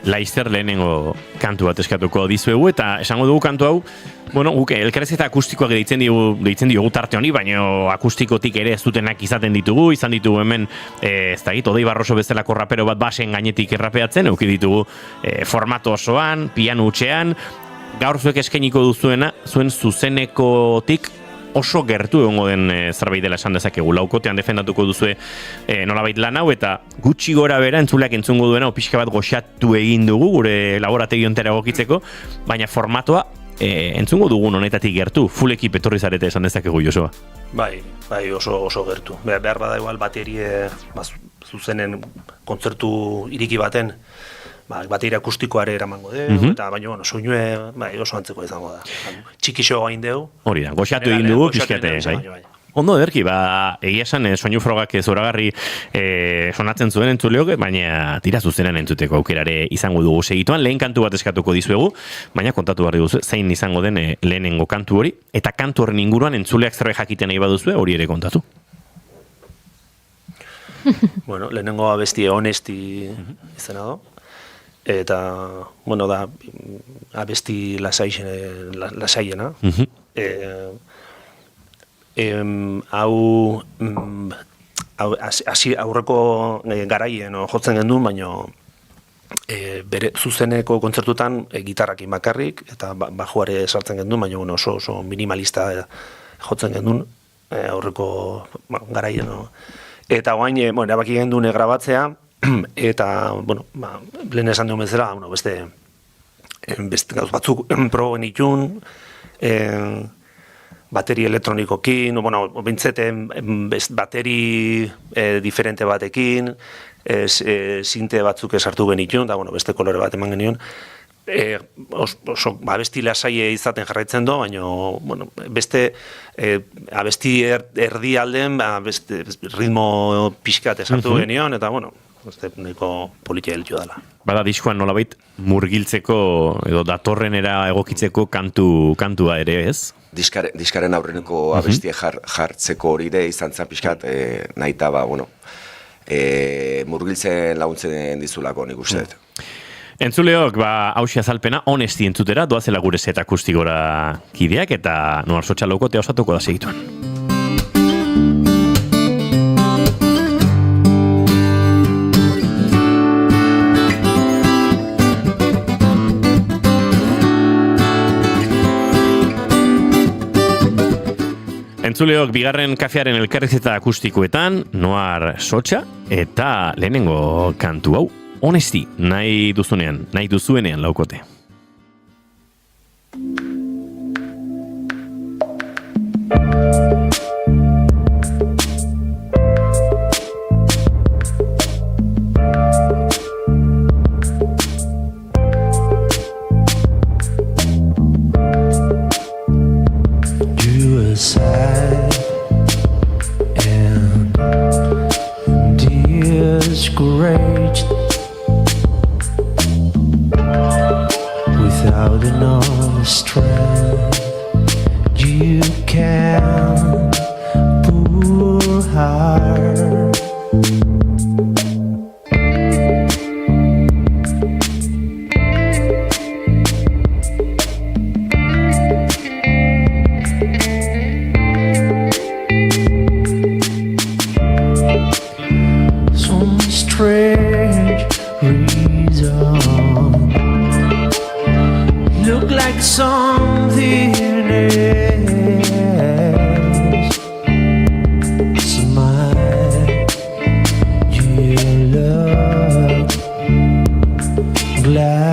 Laizzer lehenengo kantu bat eskatuko dizuegu, eta esango dugu kantu hau, guk elkarrezketa akustikoak deitzen diogu tarte honi, baina akustikotik ere ez dutenak izan ditugu hemen, ez dakit, Odei Barroso bezalako rapero bat basen gainetik errapeatzen, euki ditugu formato osoan, piano hutsean, gaur zuek eskainiko duzuena, zuen zuzenekotik oso gertu egongo den zerbait dela esan dezakegu. Laukotean defendatuko duzue nolabait lan hau, eta gutxi gora bera entzuleak entzungo duena pixka bat goxatu egin dugu gure laborategi ontera egokitzeko, baina formatoa entzungo dugun honetatik gertu, full ekip etorri zarete esan dezakegu, Joseba. Bai, oso gertu. Behar bada igual baterie zuzenen kontzertu iriki baten, bateria akustikoare eramango dugu, eta baina, soinue oso antzeko izango da. Txikixo gain dugu. Hori da, goxatu egin dugu, pixkate. Ondo ederki, egia esan soinu frogak zoragarri sonatzen zuen entzuleok, baina tira zuzenan entzuteko aukerare izango dugu segituan. Lehen kantu bat eskatuko dizuegu, baina kontatu behar duzu zein izango den lehenengo kantu hori, eta kantu horren inguruan entzuleak zerbait jakiten nahi baduzue, hori ere kontatu. Bueno, lehenengo abesti Honesti izena do. Eta, da abesti lasaiena. Hau aurreko garaien jotzen genduen, baina bere zuzeneko kontzertutan gitarrakin bakarrik, eta bajuare sartzen genduen, baina oso minimalista jotzen genduen aurreko garaien. Eta guain, erabaki genduen grabatzea, eta, lehen esan duen bezala, beste gauz batzuk proben itun, bateri elektronikokin, bintzeten bateri diferente batekin, sinte batzuk esartu genitun, da beste kolore bat eman genion, abesti lasaie izaten jarraitzen do, baina beste abesti erdi alden ritmo pixkat esartu genion, eta nahiko politia heltu dela. Bada diskoan nolabait murgiltzeko edo datorrenera egokitzeko kantua ere, ez? Diskaren aurreneko abestie jartzeko hori ere izan zen pixkat nahi eta murgiltzen laguntzen dizulako nik uste dut. Entzuleok, hausia azalpena, Honesti entzutera, doazela gure set akustikora kideak, eta Noar Sotxalokotea osatuko da segituan. Entzuleok, bigarren kafearen elkarrizketa akustikoetan, Noar Sotxa, eta lehenengo kantu hau, Honesti, nahi duzuenean laukote. strange reason. Look like something else. Smile, you look glad.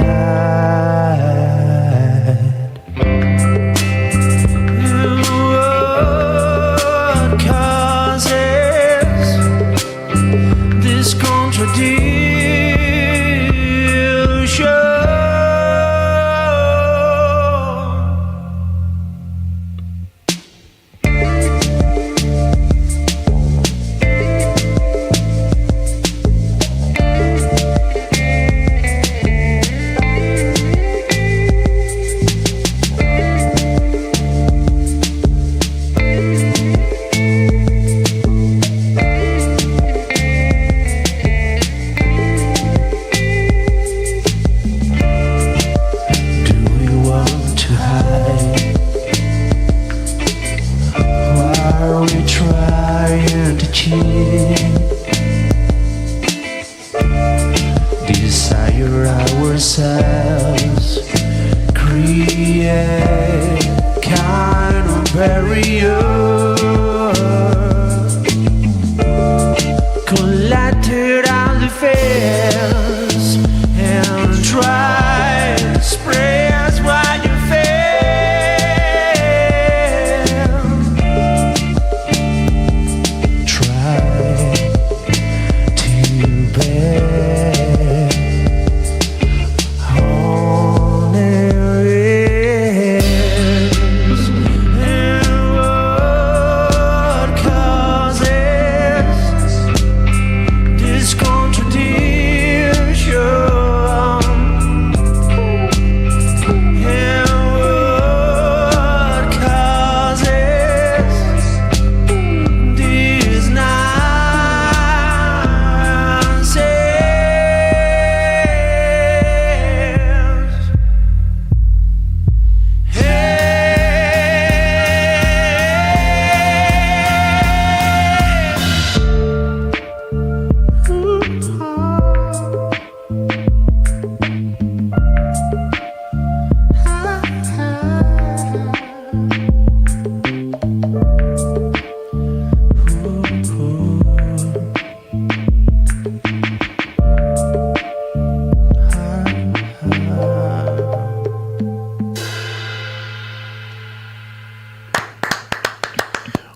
What causes this contradiction? Desire ourselves, create kind of barrier, collateral defense, and try to spray us while you fail. Try to bear.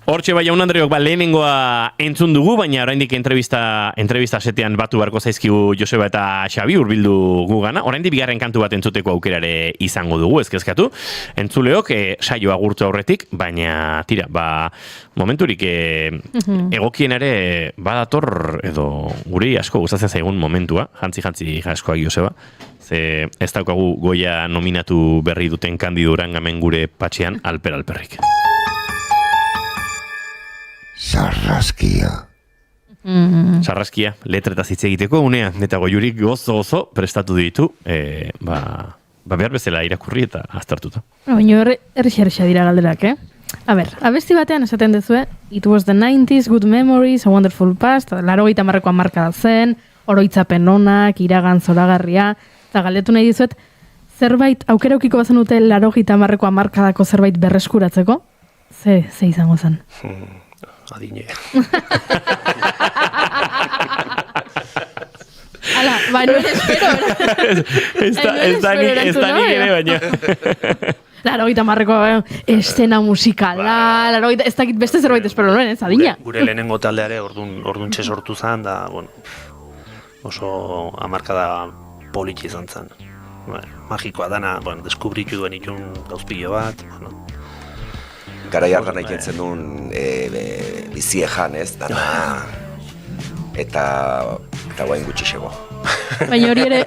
Hortxe bai, jaun Andreok, lehenengoa entzun dugu, baina oraindik entrevista setean batu beharko zaizkigu Joseba eta Xabi hurbildu gugana. Oraindik bigarren kantu bat entzuteko aukerare izango dugu, ezkezkatu. Entzuleok saio agurtu aurretik, baina tira, momenturik egokien ere badator edo guri asko gustatzen zaigun momentua, jantzi askoak Joseba. Ze ez daukagu Goya nominatu berri duten Kandido Urangamen gure patxean alperrik. Sarraskia. Sarraskia, letretaz hitz egiteko unea, eta Goiurik gozo prestatu ditu, behar bezala irakurri eta aztertuta. Baina errexa dira galderak, A ber, abesti batean esaten dezue, it was the 90s, good memories, a wonderful past, 80ko hamarkada zen, oroitzapen onak, iragan zoragarria, eta galdetu nahi dizuet, zerbait aukera ukiko bazen dute 80ko hamarkadako zerbait berreskuratzeko? Ze izango zen? Adine. Ala, no espero. Ez da nik ere baina. 80ko estena musikala, ez dakit beste zerbait espero nuen, ez adina. Gure lehenengo taldeare ordun txe sortu zen, da, oso hamarkada politxe izan zen. Magikoa dana, deskubritu duen itun gauzpillo bat, Garai hartan aikentzen duen biziejan, ez, dana, eta guain gutxi xego. Baina hori ere,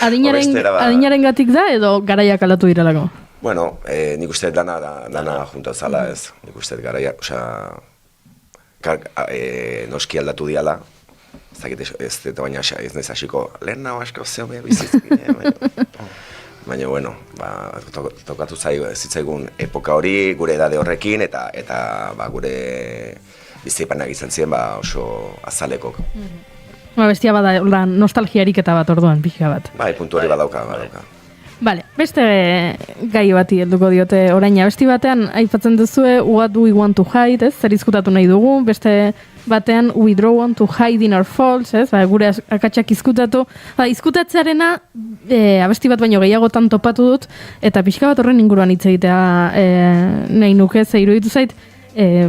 adinaren gatik da, edo garaiak aldatu direlako? Bueno, nik uste dana junta zala, ez, nik uste garaia, noski aldatu diala, ez baina ez nahiz hasiko, lehen nago asko zeo beha bizizkin, baina, bueno, tokatu zitzaigun epoka hori, gure edade horrekin, eta gure bizipanak izan ziren oso azalekok. Bestia bada nostalgiarik eta bat orduan, pixka bat. Bai, puntu hori badauka. Bale, beste gai bati helduko diote orain abesti batean aipatzen duzue What do we want to hide, ez? Zer izkutatu nahi dugu, beste batean We don't want to hide in our faults, ez? Gure akatsak izkutatu. Izkutatzearena abesti bat baino gehiagotan topatu dut, eta pixka bat horren inguruan hitz egitea nahi nuke, ze iruditu zait,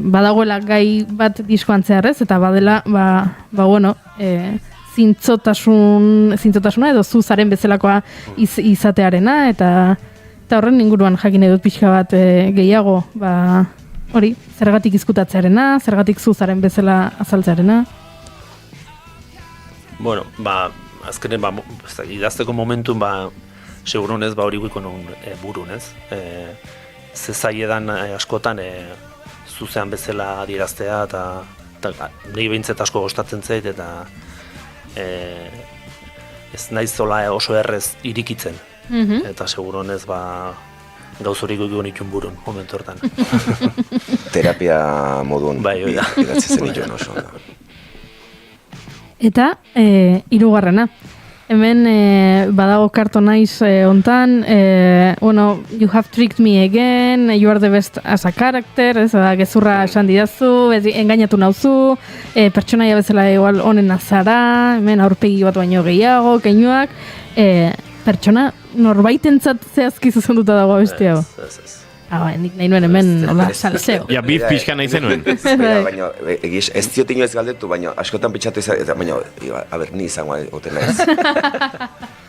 badagoela gai bat diskoan zehar, ez? Eta badela, bueno, zintzotasuna edo zu zaren bezalakoa izatearena, eta horren inguruan jakin edut pixka bat gehiago, hori, zergatik izkutatzearena, zergatik zu zaren bezala azaltzearena. Bueno, azkenen, idazteko momentun, seguronez, hori guiko non burun, ez? Zezaiedan askotan, zuzean bezala adieraztea, eta nahi behintzet asko gostatzen zait, eta ez naiz zola oso errez irikitzen. Eta seguronez gauzorik goiko nituen burun, momentu hortan. Terapia modun idatzen nituen oso. Eta hirugarrena. Hemen badago kartonaiz hontan, bueno, you have tricked me again, you are the best as a character, ez da, gezurra esan didazu, engainatu nauzu, pertsonaia bezala igual honen azara, hemen aurpegi bat baino gehiago, keinuak, pertsona norbaitentzat zehazki zuzenduta dago abesti hau. Nik nahi nuen hemen, hola, salseo. Ja, bif pixka nahi zenuen. Baina, ez diot inoiz galdetu, baina askotan pitxatu izan, baina, ni izango oten naiz.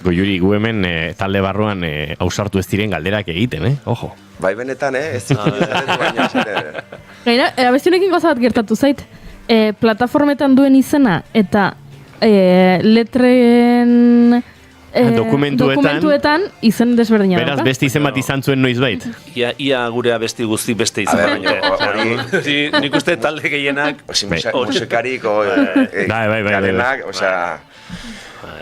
Goiuri, gu hemen talde barruan ausartu ez diren galderak egiten, ojo. Bai, benetan, ez diot galdetu, baina. Gaira, abestionekin goza bat gertatu zait, plataformetan duen izena, eta letren... dokumentuetan izen desberdina da. Beraz, beste izen bat izan zuen noiz bait. Ia gure abesti guzti beste izan. Nik uste talde gehienak... Musikarik, garenak,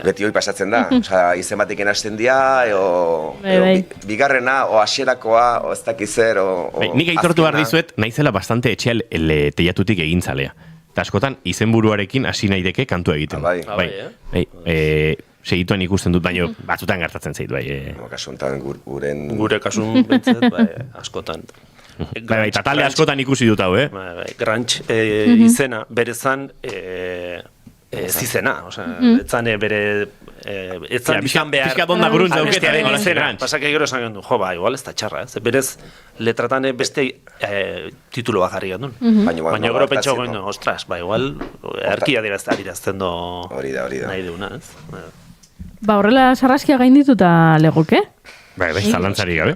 beti hoi pasatzen da. Izen batekin hasten dira, bigarrena, o hasierakoa, o ez dakizer, nik aitortu behar dizuet, naizela bastante etxeal teiatutik egintzalea. Eta askotan, izenburuarekin hasi nahi deke kantua egiten. Segituan ikusten dut, baina batzutan gertatzen zait, bai. Kasuntan gure kasun bentzet, askotan. Eta talde askotan ikusi dut hau, Grantz izena, berezan zizena, etzan bere... Etzan izan behar... Pixka donda gruntz dauketaren izena. Pasak egero esan gendu, igual ez da txarra, berez letratan beste tituloa jarri gendun. Baina gero pentsa goen, ostras, igual erkia adirazten do nahi deuna, ez? Horrela sarraskia gaindituta legoke? Bai, zalantzari gabe.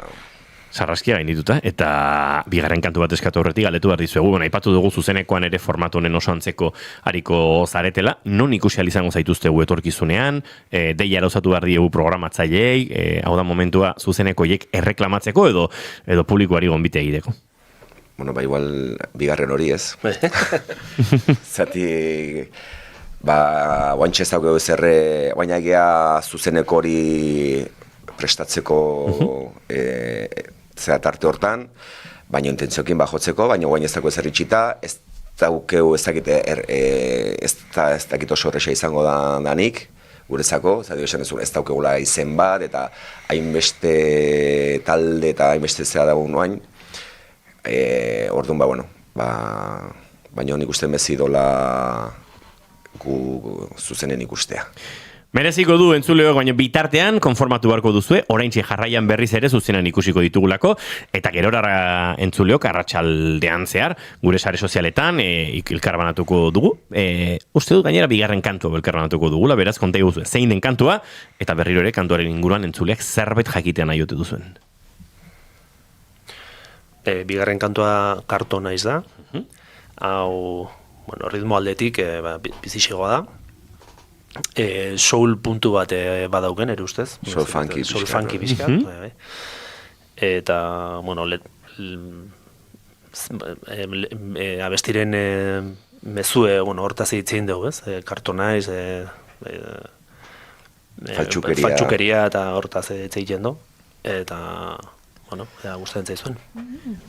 Sarraskia gaindituta, eta bigarren kantu bat eskatu horretik galetu behar dizuegu. Aipatu dugu zuzenekoan ere formatu honen oso antzeko hariko zaretela. Non ikusi izango zaituztegu etorkizunean, deia erauzatu behar diegu programatzaileei, hau da momentua zuzenekoiek erreklamatzeko edo publikoari gonbite egiteko. Bueno, igual bigarren hori ez. Zati... Oantxe ez dago ezerre, baina egia zuzeneko hori prestatzeko tarte hortan, baina intentziokin bajotzeko, baina guain ez dago ezer itxita, ez dakit oso horrexa izango danik, gurezako, ez daukegula izen bat, eta hainbeste talde eta hainbeste zera dagoen oain, orduan, baina nik uste mezidola zuzenen ikustea. Mereziko du entzuleok, baina bitartean konformatu beharko duzue, oraintxe jarraian berriz ere zuzenan ikusiko ditugulako, eta gerora entzuleok arratsaldean zehar, gure sare sozialetan elkarbanatuko dugu. Uste dut gainera bigarren kantua elkarbanatuko dugula, beraz konta eguzue zein den kantua, eta berriro ere kantuaren inguruan entzuleak zerbait jakitea nahi ote duzuen. Bigarren kantua kartonaiz da, hau... ritmo aldetik bizixigoa da. Soul puntu bat badauken, ere ustez. Soul funky bizkat. Eta, abestiren mezue, hortaz egitzein dugu, ez? Kartonaiz, faltsukeria eta hortaz egitzein du. Eta, bueno, gustatzen zaizuen.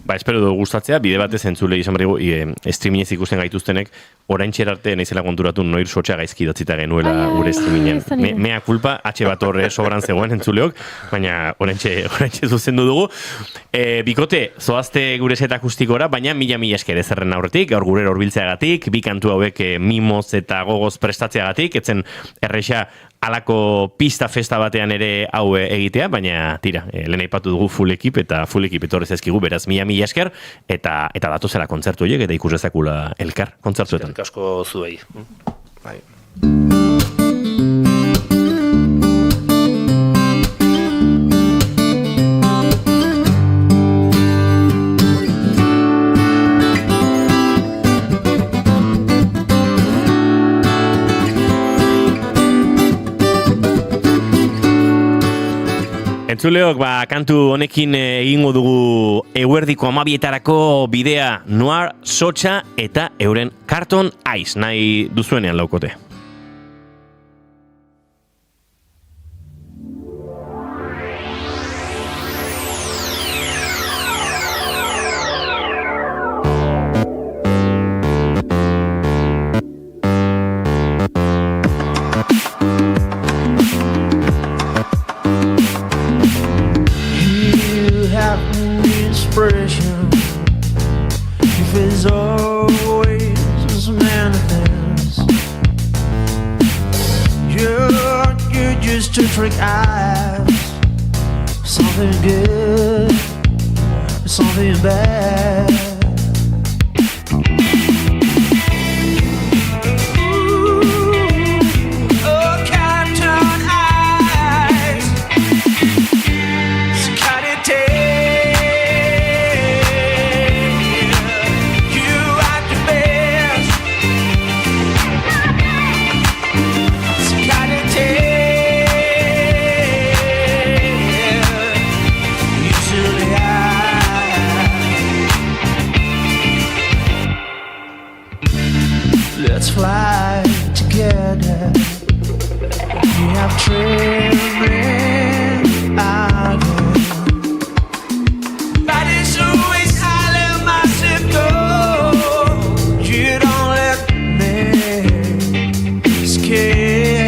Ba, espero du gustatzea, bide batez entzule izan berrigu, streamingez ikusten gaituztenek, oraintxer arte naizela konturatu noir sotxa gaizki datzita genuela gure streamingen. Mea kulpa, bat horre sobran zegoen entzuleok, baina oraintxe zuzendu dugu. Bikote, zoazte gure set akustikora, baina mila esker ezerren aurretik, gaur gure horbiltzeagatik, bi kantu hauek mimoz eta gogoz prestatzeagatik, etzen erresa alako pista festa batean ere hau egitea, baina tira, lehen aipatu dugu full ekip etorrez ezkigu, beraz mila esker, eta datozela kontzertu horiek, eta ikus dezakula elkar kontzertuetan. Eskerrik asko zuei. Bai. Entzuleok, kantu honekin egingo dugu eguerdiko 12etarako bidea Noir, Sotxa eta euren Carton Ice nahi duzuenean laukote. Trick eyes, something good, something bad. Let's fly together. We have trembling eyes. Body's always I let myself go. You don't let me scare.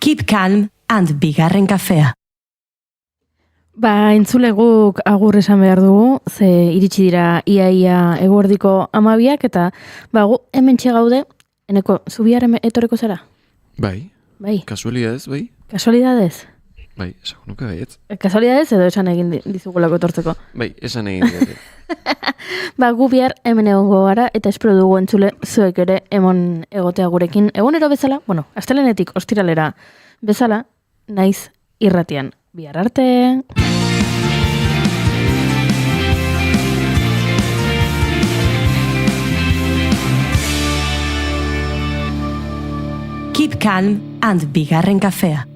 Keep Calm and Bigarren Kafea. Entzule guk agur esan behar dugu, ze iritsi dira iaia eguerdiko 12ak, eta gu hemen gaude, eneko, zubiaren etorreko zara? Bai. Kasualidadez, bai. Kasualidadez? Bai, esan nuke baietz. Kasualidadez edo esan egin dizugulako etortzeko? Bai, esan egin dira. Gu bihar hemen egongo gara, eta espero dugu entzule zuek ere emon egotea gurekin. Egunero bezala, astelenetik ostiralera bezala, naiz irratian. Bihar arte! Keep calm and bigarren kafea.